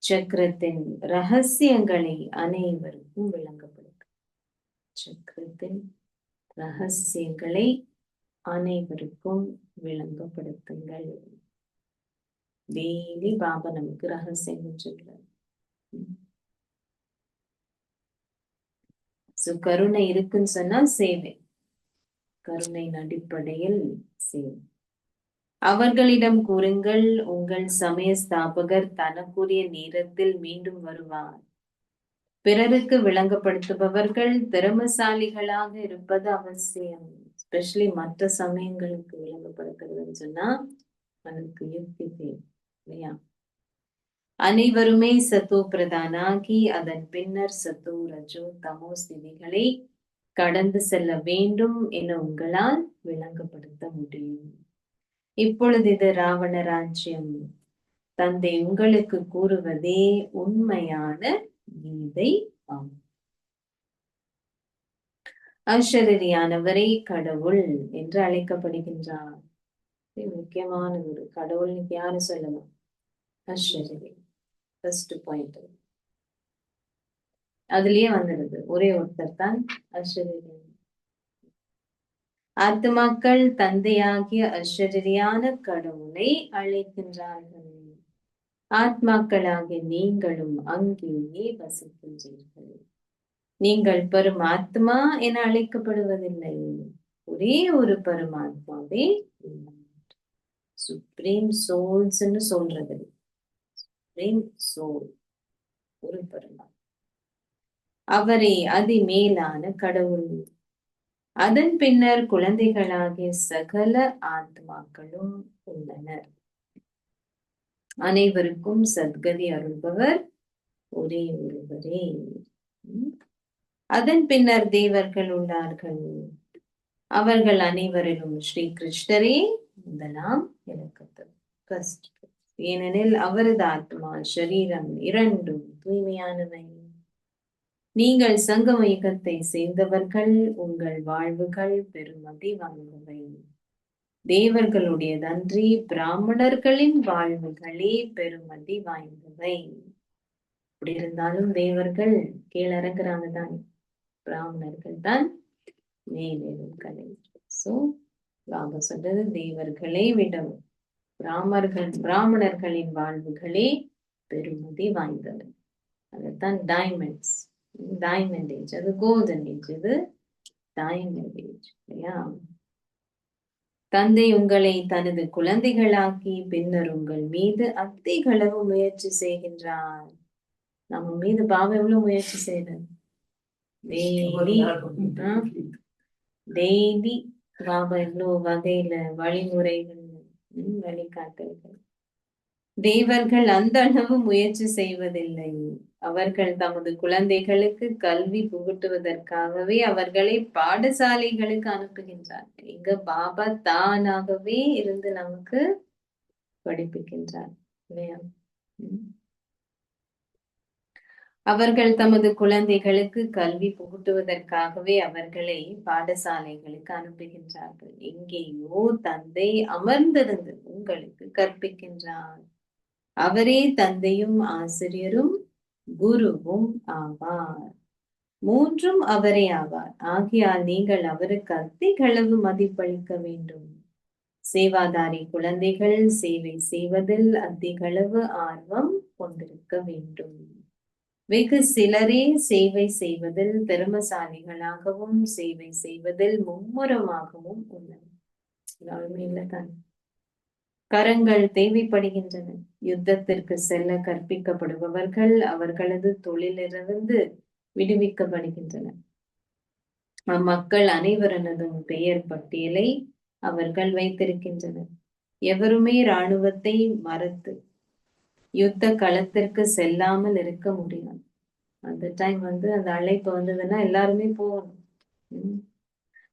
சக்கரத்தின் ரகசியங்களை அனைவருக்கும் விளங்கப்படுத்தும். சக்கரத்தின் ரகசியங்களை அனைவருக்கும் விளங்கப்படுத்துங்கள். டெய்லி பாபா நமக்கு ரகசியம் சொல்றார். கருணை இருக்குன்னு சொன்னா சேவை, கருணையின் அடிப்படையில் சேவை. அவர்களிடம் கூறுங்கள், உங்கள் சமய ஸ்தாபகர் தனக்குரிய நேரத்தில் மீண்டும் வருவார். பிறருக்கு விளங்கப்படுத்துபவர்கள் திறமசாலிகளாக இருப்பது அவசியம். எஸ்பெஷலி மற்ற சமயங்களுக்கு விளங்கப்படுத்துறதுன்னு சொன்னா அதுக்கு யுக்தி தேவை இல்லையா? அனைவருமே சத்தோ பிரதானாகி அதன் பின்னர் சத்தோ ரஜோ தமோ ஸ்திதிகளை கடந்து செல்ல வேண்டும் என உங்களால் விளங்கப்படுத்த முடியும். இப்பொழுது இது ராவண ராஜ்யம். தந்தை உங்களுக்கு கூறுவதே உண்மையான கீதை ஆகும். அஷரீரியானவரை கடவுள் என்று அழைக்கப்படுகின்றார். முக்கியமான ஒரு கடவுள் யாரு சொல்லலாம்? அஷரீரி. ஃபர்ஸ்ட் பாயிண்ட் அதுலயே வந்துடுது. ஒரே ஒருத்தர் தான் அஷரீரி. ஆத்மாக்கள் தந்தையாகிய அஷரீரியான கடவுளை அழைக்கின்றார்கள். ஆத்மாக்களாகிய நீங்களும் அங்கேயே வசிக்கின்றீர்கள். நீங்கள் பரமாத்மா என அழைக்கப்படுவதில்லை. ஒரே ஒரு பரமாத்மாவே சுப்ரீம் சோல்ஸ் சொல்றது. சுப்ரீம் சோல் ஒரு பரமாத்மா, அவரே அதிமேலான கடவுள். அதன் பின்னர் குழந்தைகளாகிய சகல ஆத்மாக்களும் உள்ளனர். அனைவருக்கும் சத்கதி அருள்பவர் ஒரே ஒருவரே. அதன் பின்னர் தேவர்கள் உள்ளார்கள். அவர்கள் அனைவரிலும் ஸ்ரீ கிருஷ்ணரே முதலாம் இலக்கத்தில். ஏனெனில் அவரது ஆத்மா சரீரம் இரண்டும் தூய்மையானவை. நீங்கள் சங்கம யுகத்தை சேர்ந்தவர்கள். உங்கள் வாழ்வுகள் பெருமதி வாய்ந்தவை. தேவர்களுடையதன்றி பிராமணர்களின் வாழ்வுகளே பெருமதி வாய்ந்தவை. அப்படி இருந்தாலும் தேவர்கள் கீழிறங்குறாங்க தான், பிராமணர்கள் தான் மேலேறும் கலை. சோ பாபா சொல்றது, தேவர்களை விடவும் பிராமணர்களின் வாழ்வுகளே பெருமதி வாய்ந்தது. அதுதான் டைமண்ட்ஸ், டைமண்ட் ஏஜ். அது கோல்டன் ஏஜ், இது டைமண்ட் ஏஜ் இல்லையா? தந்தை உங்களை தனது குழந்தைகளாக்கி பின்னர் உங்கள் மீது அதிகளவு முயற்சி செய்கின்றார். நம்ம மீது பாபா எவ்வளவு முயற்சி செய்யறது? டெய்லி பாபா எவ்வளவு வகையில வழிமுறைகள், வழிகாட்டல்கள். தேவர்கள் அந்த அளவு முயற்சி செய்வதில்லை. அவர்கள் தமது குழந்தைகளுக்கு கல்வி புகட்டுவதற்காகவே அவர்களை பாடசாலைகளுக்கு அனுப்புகின்றார்கள். இங்க பாபா தானாகவே இருந்து நமக்கு படிப்புகின்றார் இல்லையா? அவர்கள் தமது குழந்தைகளுக்கு கல்வி புகட்டுவதற்காகவே அவர்களை பாடசாலைகளுக்கு அனுப்புகின்றார்கள். எங்கேயோ தந்தை அமர்ந்திருந்து உங்களுக்கு கற்பிக்கின்றார். அவரே தந்தையும் ஆசிரியரும் குருவும் ஆவார். மூன்றும் அவரே ஆவார். ஆகையால் நீங்கள் அவருக்கு அதிகளவு மதிப்பளிக்க வேண்டும். சேவாதாரி குழந்தைகள் சேவை செய்வதில் அதிகளவு ஆர்வம் கொண்டிருக்க வேண்டும். வெகு சிலரே சேவை செய்வதில் திறமசாலிகளாகவும் சேவை செய்வதில் மும்முரமாகவும் உள்ளனர். கரங்கள் தேவைப்படுகின்றன. யுத்தத்திற்கு செல்ல கற்பிக்கப்படுபவர்கள் அவர்களது தொழிலிலிருந்து விடுவிக்கப்படுகின்றனர். அம்மக்கள் அனைவரனதும் பெயர் பட்டியலை அவர்கள் வைத்திருக்கின்றனர். எவருமே இராணுவத்தை மறுத்து யுத்த களத்திற்கு செல்லாமல் இருக்க முடியாது. அந்த டைம் அந்த அழைப்பு வந்ததுன்னா எல்லாருமே போகணும்.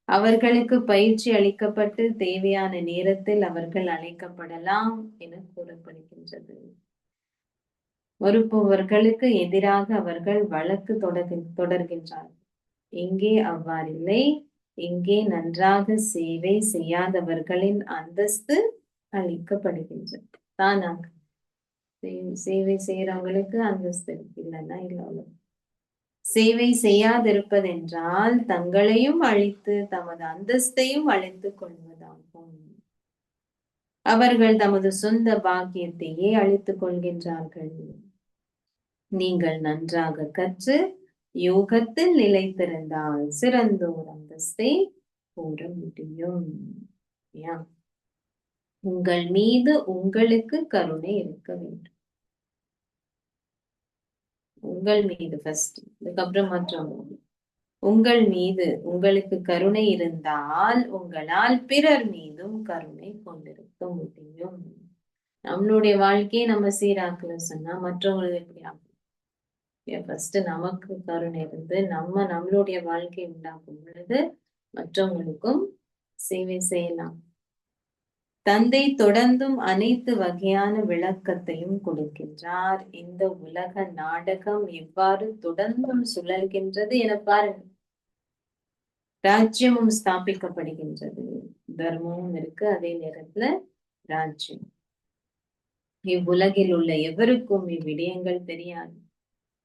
அவர்களுக்கு பயிற்சி அளிக்கப்பட்டு தேவையான நேரத்தில் அவர்கள் அழைக்கப்படலாம் என கூறப்படுகின்றது. மறுப்பவர்களுக்கு எதிராக அவர்கள் வழக்கு தொடர்கின்றார்கள். இங்கே அவ்வாறில்லை. இங்கே நன்றாக சேவை செய்யாதவர்களின் அந்தஸ்து அளிக்கப்படுகின்றது. தானாக சேவை செய்யறவங்களுக்கு அந்தஸ்து இருக்கு, இல்லைன்னா இல்ல. சேவை செய்யாதிருப்பதென்றால் தங்களையும் அழித்து தமது அந்தஸ்தையும் அழித்துக் கொள்வதாகும். அவர்கள் தமது சொந்த பாக்கியத்தையே அழித்துக் கொள்கின்றார்கள். நீங்கள் நன்றாக கற்று யோகத்தில் நிலைத்திருந்தால் சிறந்தோர் அந்தஸ்தை கூற முடியும். உங்கள் மீது உங்களுக்கு கருணை இருக்க வேண்டும். உங்கள் மீது ஃபர்ஸ்ட், அதுக்கப்புறம் மற்றவங்க. உங்கள் மீது உங்களுக்கு கருணை இருந்தால் உங்களால் பிறர் மீதும் கருணை கொண்டிருக்க முடியும். நம்மளுடைய வாழ்க்கையை நம்ம சீராக்கல சொன்னா மற்றவங்களுக்கு எப்படி ஆகும்? ஃபர்ஸ்ட் நமக்கு கருணை இருந்து நம்மளுடைய வாழ்க்கையை உண்டாக்கும் பொழுது மற்றவங்களுக்கும் சேவை செய்யலாம். தந்தை தொடர்ந்தும் அனைத்து வகையான விளக்கத்தையும் கொடுக்கின்றார். இந்த உலக நாடகம் எவ்வாறு தொடர்ந்தும் சுழல்கின்றது என பாருங்கள். ராஜ்யமும் ஸ்தாபிக்கப்படுகின்றது, தர்மமும் இருக்கு, அதே நேரத்துல ராஜ்யம். இவ்வுலகில் உள்ள எவருக்கும் இவ்விடயங்கள் தெரியாது.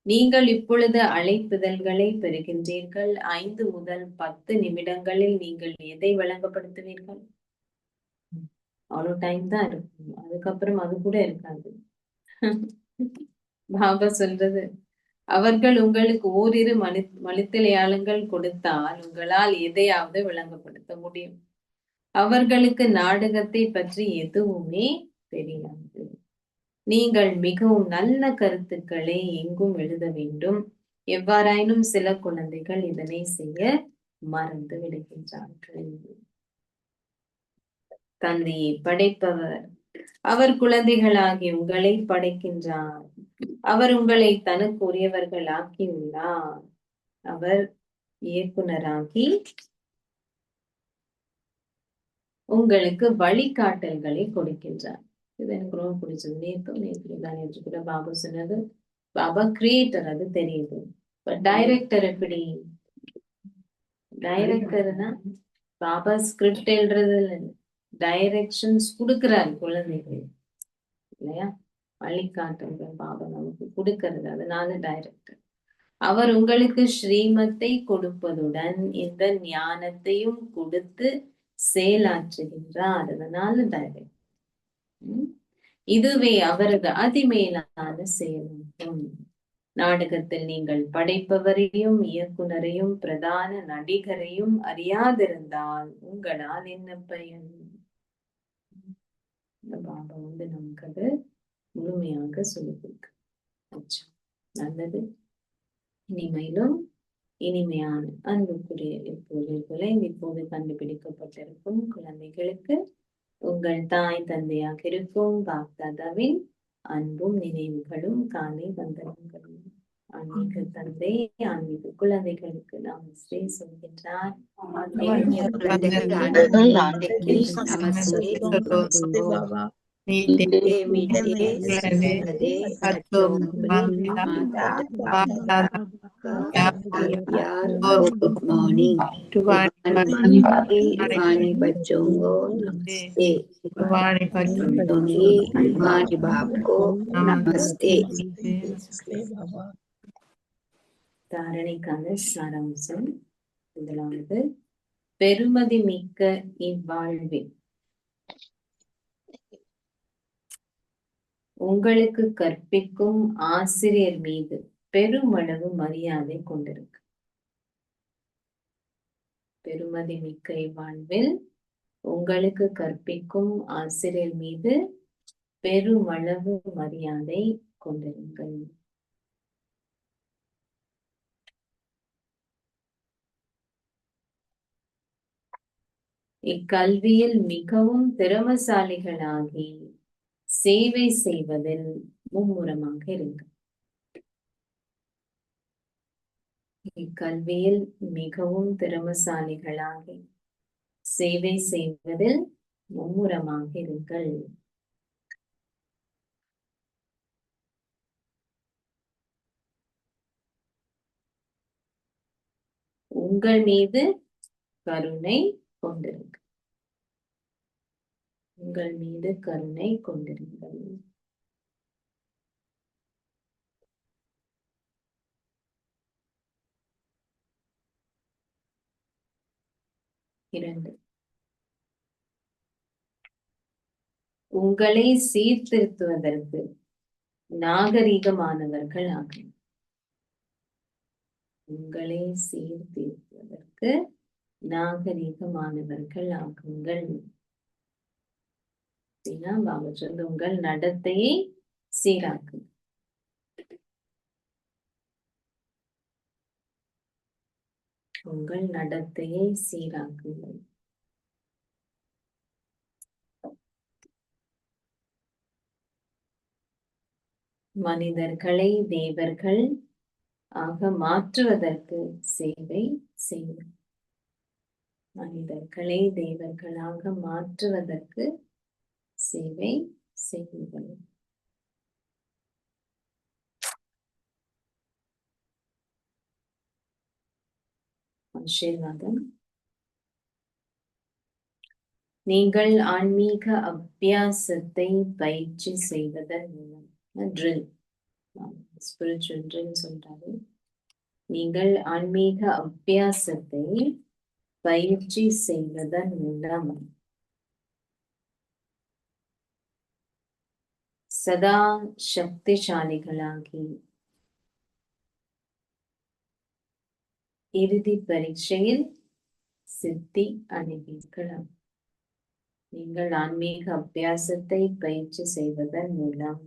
நீங்கள் இப்பொழுது அழைப்புதல்களை பெறுகின்றீர்கள். 5 முதல் 10 நிமிடங்களில் நீங்கள் எதை வழங்கப்படுத்துவீர்கள்? அவ்வளவு டைம் தான் இருக்கும், அதுக்கப்புறம் அது கூட இருக்காது. பாபா சொல்றது, அவர்கள் உங்களுக்கு ஓரிரு மணித்தியாலங்கள் கொடுத்தால் உங்களால் எதையாவது விளங்கப்படுத்த முடியும். அவர்களுக்கு நாடகத்தை பற்றி எதுவுமே தெரியாது. நீங்கள் மிகவும் நல்ல கருத்துக்களை எங்கும் எழுத வேண்டும். எவ்வாறாயினும் சில குழந்தைகள் இதனை செய்ய மறந்து விடுகின்றார்கள். தந்தையை படைப்பவர் அவர் குழந்தைகளாகி உங்களை படைக்கின்றார். அவர் உங்களை தனக்கு உரியவர்கள் ஆக்கியுள்ளார். அவர் இயக்குனராகி உங்களுக்கு வழிகாட்டல்களை கொடுக்கின்றார். இது எனக்கு ரொம்ப பிடிச்சது. நேற்று கூட பாபா சொன்னது, பாபா கிரியேட்டர், அது தெரியுது. டைரக்டர் எப்படி? டைரக்டர்னா பாபா ஸ்கிரிப்ட் எழுதுறது இல்லை, டைரக்ஷன்ஸ் கொடுக்கிறார் குழந்தைகள் இல்லையா? வழிகாட்டுகிற பாபா நமக்கு கொடுக்கிறது. அதனால டைரக்டர் அவர் உங்களுக்கு ஸ்ரீமத்தை கொடுப்பதுடன் இந்த ஞானத்தையும் கொடுத்து செயலாற்றுகின்றார். அதனால டைரக்ட் இதுவே அவரது அதிமேலான செயலாகும். நாடகத்தில் நீங்கள் படைப்பவரையும் இயக்குனரையும் பிரதான நடிகரையும் அறியாதிருந்தால் உங்களால் என்ன பயன்? இந்த பாபா நமக்கு அது முழுமையாக சொல்லிக் கொடுக்க நல்லது. இனிமையிலும் இனிமையான அன்புக்குரிய இப்போது கண்டுபிடிக்கப்பட்டிருக்கும் குழந்தைகளுக்கு உங்கள் தாய் தந்தையாக இருக்கும் பாப்தாதாவின் அன்பும் நினைவுகளும் காலை வந்தனங்களும். ஆன்மீக தந்தை ஆன்மீக குழந்தைகளுக்கு நாம் சொல்கின்றார். गुड मॉर्निंग वाणी बच्चों को नमस्ते, वाणी बाप को नमस्ते. தாரணைக்கான சாராம்சம். முதலாவது, பெருமதி மிக்க இவ்வாழ்வில் உங்களுக்கு கற்பிக்கும் ஆசிரியர் மீது பெருமளவு மரியாதை கொண்டிருக்கு. பெருமதி மிக்க இவ்வாழ்வில் உங்களுக்கு கற்பிக்கும் ஆசிரியர் மீது பெருமளவு மரியாதை கொண்டிருங்கள். இக்கல்வியில் மிகவும் திறமசாலிகளாகி சேவை செய்வதில் மும்முரமாக இருங்கள். இக்கல்வியில் மிகவும் திறமசாலிகளாகி சேவை செய்வதில் மும்முரமாக இருங்கள். உங்கள் மீது கருணை கொண்டிருங்கள். உங்கள் மீது கருணை கொண்டிருங்கள். இரண்டு, உங்களை சீர்திருத்துவதற்கு நாகரீகமானவர்கள் ஆகும். உங்களை சீர்திருத்துவதற்கு நாகரீகமானவர்கள் ஆகுங்கள். பாபா சொல்ல உங்கள் நடத்தையை சீராக்கு. உங்கள் நடத்தையை சீராக்குங்கள். மனிதர்களை தேவர்கள் ஆக மாற்றுவதற்கு சேவை செய்யுங்கள். மனிதர்களை தேவர்களாக மாற்றுவதற்கு சேவை செய்யுங்கள். ஆசீர்வாதம். நீங்கள் ஆன்மீக அபியாசத்தை பயிற்சி செய்வதன் மூலம் ட்ரில், ஸ்பிரிச்சுவல் ட்ரில் சொல்றாரு. நீங்கள் ஆன்மீக அபியாசத்தை பயிற்சி செய்வதன் மூலம் சதா சக்திசாலிகளாகி இறுதி பரீட்சையில் சித்தி அடைவீர்கள். நீங்கள் ஆன்மீக அபியாசத்தை பயிற்சி செய்வதன் மூலம்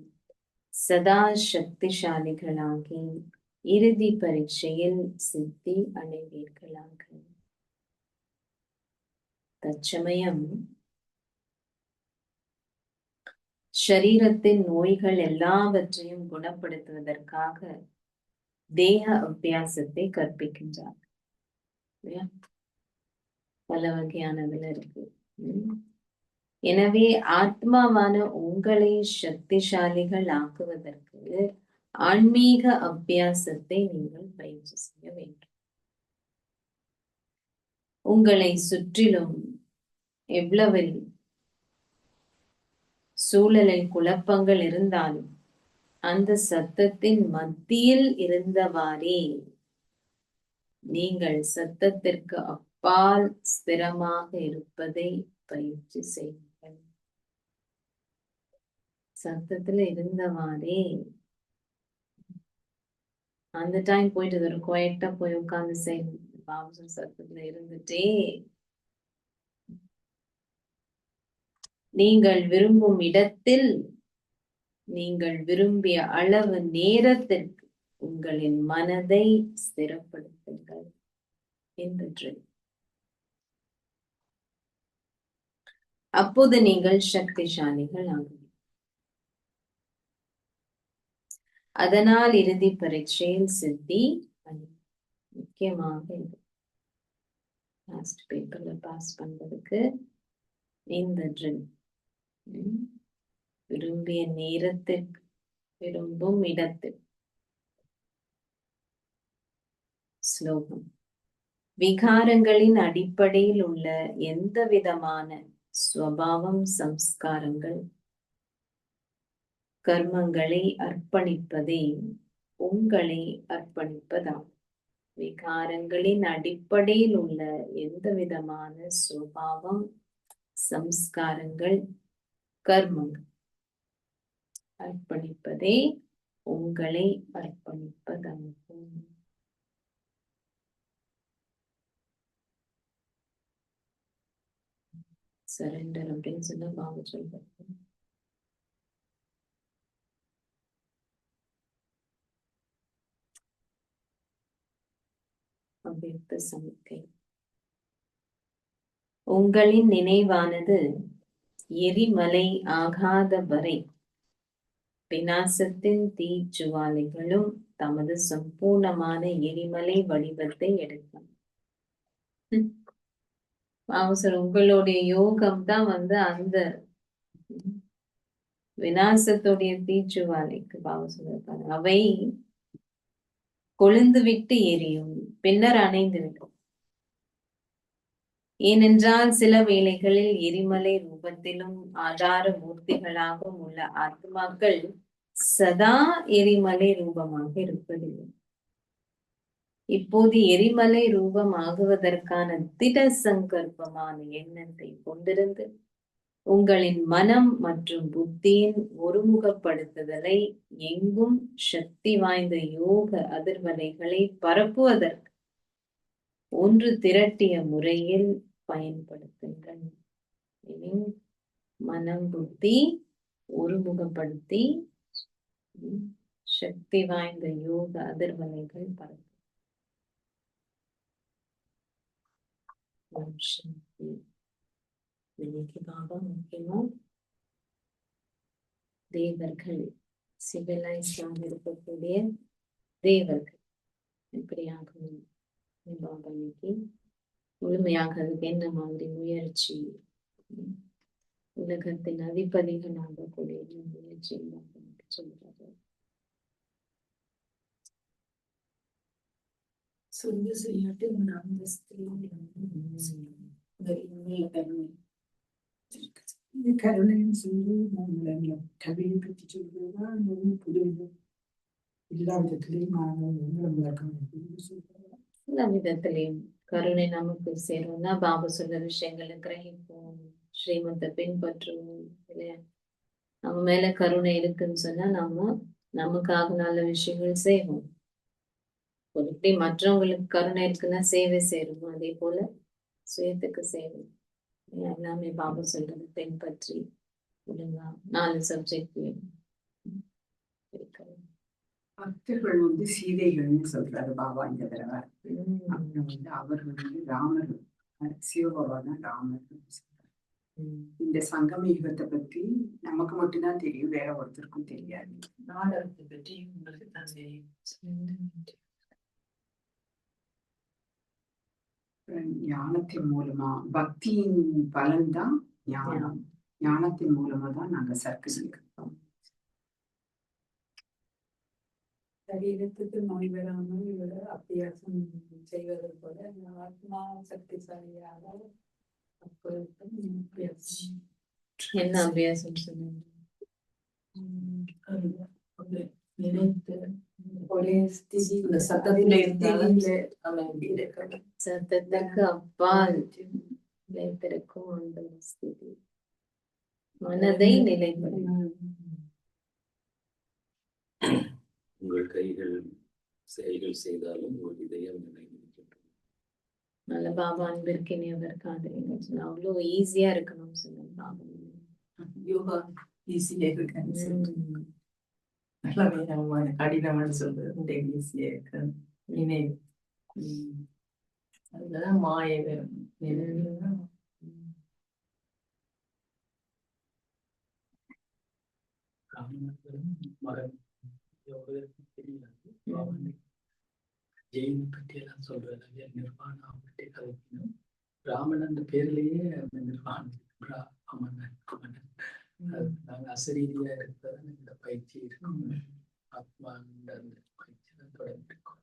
சதா சக்திசாலிகளாகி இறுதி பரீட்சையில் சித்தி அடைவீர்களாக. தற்சமயம் ஷரீரத்தின் நோய்கள் எல்லாவற்றையும் குணப்படுத்துவதற்காக தேக அபியாசத்தை கற்பிக்கின்றார். பல வகையானதுல இருக்கு. எனவே ஆத்மாவான உங்களை சக்திசாலிகள் ஆக்குவதற்கு ஆன்மீக அபியாசத்தை நீங்கள் பயிற்சி செய்ய வேண்டும். உங்களை சுற்றிலும் எவ்வளவு சூழலில் குழப்பங்கள் இருந்தாலும் அந்த சத்தத்தின் மத்தியில் இருந்தவாறே நீங்கள் சத்தத்திற்கு அப்பால் ஸ்திரமாக இருப்பதை பயிற்சி செய்யுங்கள். சத்தத்துல இருந்தவாறே அந்த டைம் போயிட்டு ஒரு குவைட்டா போய் உட்கார்ந்து செய்யணும். பாபு சத்தத்துல இருந்துட்டே நீங்கள் விரும்பும் இடத்தில் நீங்கள் விரும்பிய அளவு நேரத்திற்கு உங்களின் மனதை ஸ்திரப்படுத்துங்கள் என்று. அப்போது நீங்கள் சக்திசாலிகள் ஆகும். அதனால் இறுதி பரீட்சையில் சித்தி முக்கியமாக லாஸ்ட் பேப்பர்ல பாஸ் பண்றதுக்கு இந்த ட்ரில் விரும்பிய நேரத்திற்கு விரும்பும் இடத்தில். ஸ்லோகம். விகாரங்களின் அடிப்படையில் உள்ள எந்த விதமான ஸ்வபாவம் சம்ஸ்காரங்கள் கர்மங்களை அர்ப்பணிப்பதே உங்களை அர்ப்பணிப்பதாகும். விகாரங்களின் அடிப்படையில் உள்ள எந்த விதமான சுபாவம் சம்ஸ்காரங்கள் கர்மங்கள் அர்ப்பணிப்பதே உங்களை அர்ப்பணிப்பதாகும். சரண்டர் அப்படின்னு சொன்னா பாபா சொல்றாங்க. அவ்வியக்த சமிக்கை. உங்களின் நினைவானது எரிமலை ஆகாத வரை விநாசத்தின் தீச்சுவாலைகளும் தமது சம்பூர்ணமான எரிமலை வடிவத்தை எடுக்கும். அவசரம் உங்களுடைய யோகம் தான் அந்த விநாசத்துடைய தீச்சுவாலைக்கு பாவசம் அவை கொழுந்து விட்டு எரியும், பின்னர் அணைந்து விடும். ஏனென்றால் சில வேளைகளில் எரிமலை ரூபத்திலும் ஆதார மூர்த்திகளாகவும் உள்ள ஆத்மாக்கள் சதா எரிமலை ரூபமாக இருப்பதில்லை. இப்போது எரிமலை ரூபம் ஆகுவதற்கான திட சங்கல்பமான எண்ணத்தை கொண்டிருந்து உங்களின் மனம் மற்றும் புத்தியின் ஒருமுகப்படுத்துதலை எங்கும் சக்தி வாய்ந்த யோக அதிர்வலைகளை பரப்புவதற்கு ஒன்று திரட்டிய முறையில் பயன்படுத்துங்கள். மனம் புத்தி ஒருமுகப்படுத்தி சக்தி வாய்ந்த யோக அதிர்வலைகள் பரப்பு. இன்னைக்கு பாபா முக்கியமா தேவர்கள் சிவிலைஸ்டாக இருக்கக்கூடிய தேவர்கள் எப்படியாகவும் பாபா இன்னைக்கு முழுமையாக அதுக்கு என்ன மாதிரி முயற்சி, உலகத்தின் அதிபதிகள் ஆகக்கூடிய முயற்சி சொல்றாரு. சொந்த செய்யாட்டு அந்தஸ்து கருணைன்னு சொல்லி நம்மள கவியை பற்றி சொல்றதுதான் புது எல்லா விதத்திலையும் எல்லா விதத்திலையும் கருணை நமக்கு சேரும்னா பாபா சொல்ற விஷயங்களை கிரகிப்போம், ஸ்ரீமத்தை பின்பற்றுவோம் இல்லையா. நம்ம மேல கருணை இருக்குன்னு சொன்னா நமக்காக நல்ல விஷயங்கள் செய்வோம். எப்படி மற்றவங்களுக்கு கருணை இருக்குன்னா சேவை சேரும், அதே போல சுயத்துக்கு சேவை. எல்லாமே பாபா சொல்றது பின்பற்றி ஒழுங்கா 4 சப்ஜெக்ட் பக்தர்கள் சீதைகள்னு சொல்றாரு பாபா இந்த தடவை. அப்புறம் அவர்கள் ராமர், சிவபாபா தான் ராமர் சொல்றாரு. இந்த சங்கம யுகத்தை பத்தி நமக்கு மட்டும்தான் தெரியும், வேற ஒருத்தருக்கும் தெரியாது. நாடகத்தை பற்றி உங்களுக்கு தான் தெரியும். ஞானத்தின் மூலமா பக்தியின் பலன்தான் ஞானம். ஞானத்தின் மூலமா தான் நாங்க சர்க்கஸ் சரீரத்துக்கு நோய் வராமல் அபியாசம் செய்வது போல ஆத்மா சக்திசாலியாக என்ன அபியாசம் சொல்லுங்க. நினைத்து ஒரே ஸ்திதி இந்த சத்தத்திலே இருந்தாலும் ஸ்திதியில அமைதி இருக்கிறது. சத்தத்துக்கு அப்பால் நிலைத்திருக்கும் அந்த ஒரு ஸ்திதி மனதை நிலைப்படுத்தும். உங்கள் கைகள் செயல்கள் செய்தாலும் ஒரு இதயம் நினைக்கின்றது. நல்ல பாபா அன்பிற்கினியவர் காதலிங்க அவ்வளோ ஈஸியா இருக்கணும் சொன்ன பாபா. யோகா ஈஸியா இருக்கு. நல்ல வேகமான கடினமான சொல்றது ஈஸியா இருக்கு. நினைவு அதுதான் மாயை வரும். ஜெயினை பற்றி எல்லாம் சொல்றது நிர்வாணா பற்றி கதைக்கணும். ராமன் அந்த பேர்லயே அந்த நிர்வாணம் நாங்க அசரீதியா இருக்கிறது இந்த பயிற்சி இருக்கும். ஆத்மா அந்த பயிற்சி தான் தொடர்ந்து இருக்கும்.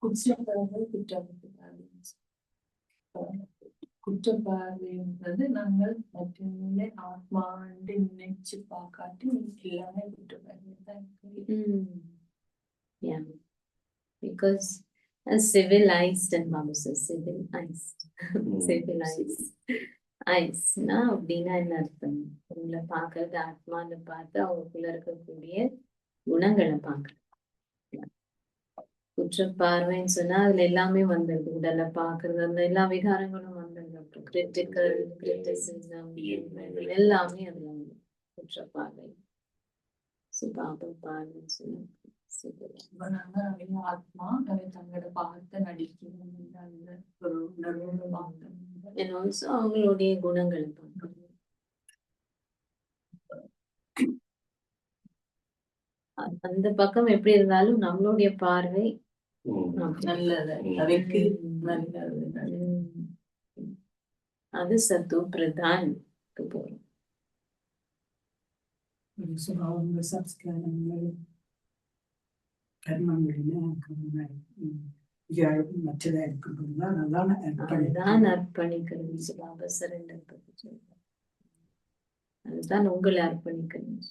குற்றப்பார்வை குற்றப்பார்வைன்றது நாங்கள் மற்றவங்களே ஆத்மா நினைச்சு பார்க்காட்டி எல்லாமே குற்றப்பார்வை தான் இருக்கு. Yeah, because civilized and Babu says civilized. Civilized. ஐஸ்னா அப்படின்னா என்ன அர்த்தம்? உங்களை பார்க்கறது ஆத்மான்னு பார்த்து அவங்களுக்குள்ள இருக்கக்கூடிய குணங்களை பார்க்கறது. குற்றப்பார்வைன்னு சொன்னா அதுல எல்லாமே வந்துடுது. உடலை பார்க்கறது அந்த எல்லா விகாரங்களும் வந்துடுது. கிரிட்டிக்கல் கிரிட்டிசிசம் எல்லாமே அதுல வந்து குற்றப்பார்வை. சுபாப பார்வைன்னு சொன்னா ஆத்மா அவை தங்களோட பார்த்து நடிக்கணும் அந்த ஒரு உணர்வோடு பார்க்கணும். and also அவங்களுடைய குணங்களை பார்க்கணும். அந்த பக்கம் எப்படி இருந்தாலும் நம்மளுடைய பார்வை நல்லது அவைக்கு நல்லது. அது சத்து பிரதான் போறோம். சுபாவங்கள் சம்ஸ்காரங்கள் கர்மங்களில மற்றதா இருக்கும்போதுதான் அதுதான் அர்ப்பணிக்கிறது. சுபாவ சரண்டர் பத்தி சொல்றேன். அதுதான் உங்களை அர்ப்பணிக்கணும்.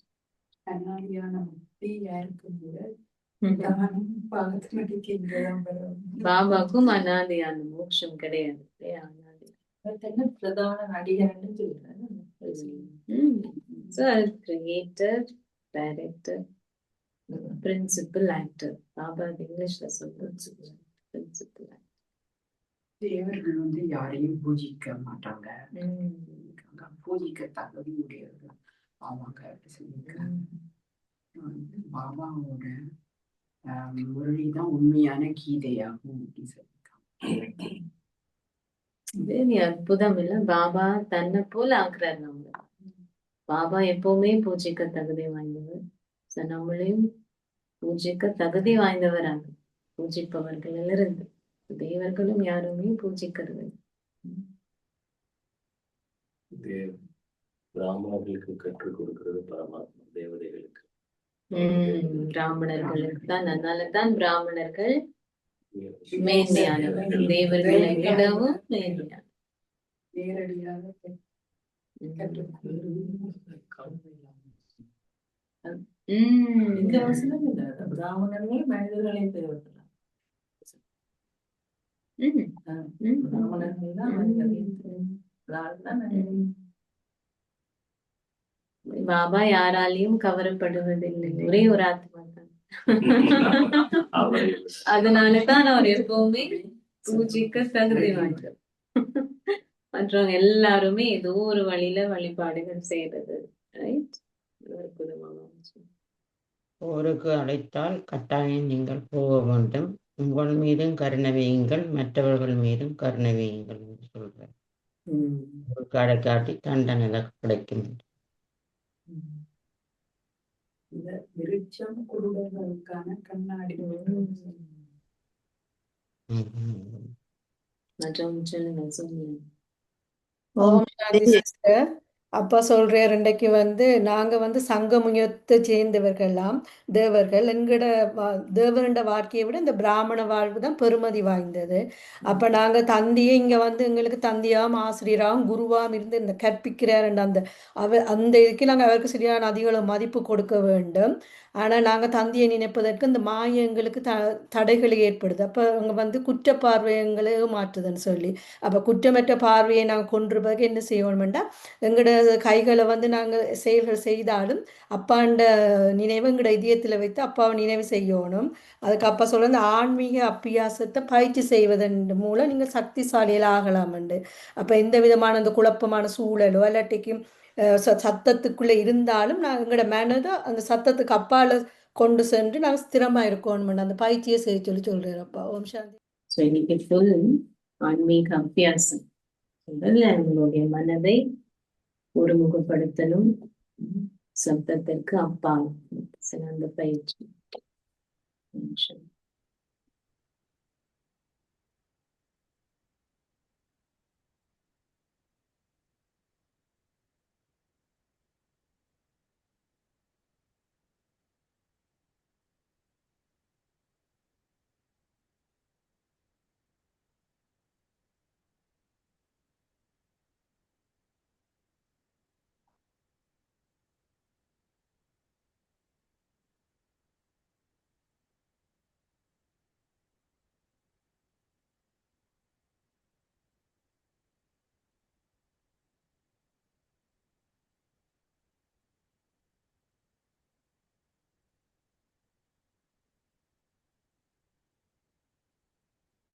கண்ணாடியான முக்தி யாருக்கும் கூட பாபாக்கும் அனாதையான மோட்சம் கிடையாது. பிரதான நடிகர்னு சொல்றாங்க. Creator, director, principal actor. பாபா இங்கிலீஷ்ல சொல்றது பிரின்சிபல் ஆக்டர். தேவர்கள் வந்து யாரையும் பூஜிக்க மாட்டாங்க, பூஜிக்க தகுதி உடையவர்கள் ஆமாங்க அப்படி சொல்லியிருக்காங்க. பாபாவோட மொழிதான் உண்மையான கீதையாகும் அப்படின்னு சொல்லியிருக்காங்க. இது அற்புதம் இல்ல? பாபா தன்னை போல ஆக்குறாரு நம்மள. பாபா எப்பவுமே பூஜிக்க தகுதி வாய்ந்தவர். நம்மளையும் பூஜிக்க தகுதி வாய்ந்தவராக பூஜிப்பவர்கள் இருந்து தேவர்களும் யாருமே பூஜிக்கிறது. பிராமணர்களுக்கு கற்றுக் கொடுக்கிறது பரமாத்மா, தேவதைகளுக்கு. பிராமணர்களுக்கு தான். அதனாலதான் பிராமணர்கள் மேன்மையானவர்கள், தேவர்களை விடவும் மேன்மையான. நேரடியாக இந்த வசனம் இல்ல, பிராமணர்கள் மனிதர்களை பெறுவதில்லை. பிராமணர்கள் தான் பாபா யாராலையும் கவரப்படுவதில்லை. ஒரே ஒரு ஆத்மா தான். அதனாலதான் அவர் எப்பவுமே பூஜிக்க தகுதி வாய்ந்தவர். மற்றவங்க எல்லாருமே ஏதோ ஒரு வழியில வழிபாடுகள் செய்யறது. ரைட்? போருக்கு அழைத்தால் கட்டாயம் நீங்கள் போக வேண்டும். உங்கள் மீதும் கருணை வையுங்கள், மற்றவர்கள் மீதும் கருணை வையுங்கள் என்று சொல்றார். கடை காட்டி தண்டனை கிடைக்கும். இந்த விருட்சம் குருடர்களுக்கான கண்ணாடி. மற்றும் சொல்லுங்க சொல்லுங்க. ஓம் சாந்தி சிஸ்டர். அப்பா சொல்றார் இன்றைக்கு நாங்க சங்கமுயத்தை சேர்ந்தவர்கள்லாம் தேவர்கள் எங்கட தேவருண்ட வாழ்க்கையை விட இந்த பிராமண வாழ்வு தான் பெருமதி வாய்ந்தது. அப்ப நாங்க தந்தியே இங்க எங்களுக்கு தந்தியாம் ஆசிரியராகவும் குருவாம் இருந்து இந்த கற்பிக்கிறார் அந்த இதுக்கு நாங்க அவருக்கு சரியான அதிக மதிப்பு கொடுக்க வேண்டும். ஆனா நாங்க தந்தியை நினைப்பதற்கு இந்த மாய எங்களுக்கு தடைகள் ஏற்படுது. அப்ப அவங்க குற்ற பார்வை எங்களை மாற்றுதுன்னு சொல்லி அப்ப குற்றமற்ற பார்வையை நாங்கள் கொண்டிருப்பதற்கு என்ன செய்யணும்டா எங்களோட கைகளை நாங்கள் செயல்கள் செய்தாலும் அப்பாண்ட நினைவு எங்களோட இதயத்தில் வைத்து அப்பாவை நினைவு செய்யணும். அதுக்கு அப்பா சொல்ல இந்த ஆன்மீக அபியாசத்தை பயிற்சி செய்வதன் மூலம் நீங்கள் சக்திசாலியில் ஆகலாம்ண்டு. அப்போ எந்த விதமான அந்த குழப்பமான சூழலோ இல்லாட்டிக்கும் சத்தத்துக்குள்ளே இருந்தாலும் நாங்கள் எங்களோட மனதை அந்த சத்தத்துக்கு அப்பால கொண்டு சென்று நாங்கள் ஸ்திரமா இருக்கணும் அந்த பயிற்சியை செய்ய சொல்றாரு அப்பா. ஓம் சாந்தி. ஸோ இன்னைக்கு ஃபுல் ஆன்மீக அபியாசம். முதல்ல நம்மளுடைய மனதை ஒருமுகப்படுத்தணும். சப்தத்திற்கு அப்பால் சிறந்த பயிற்சி.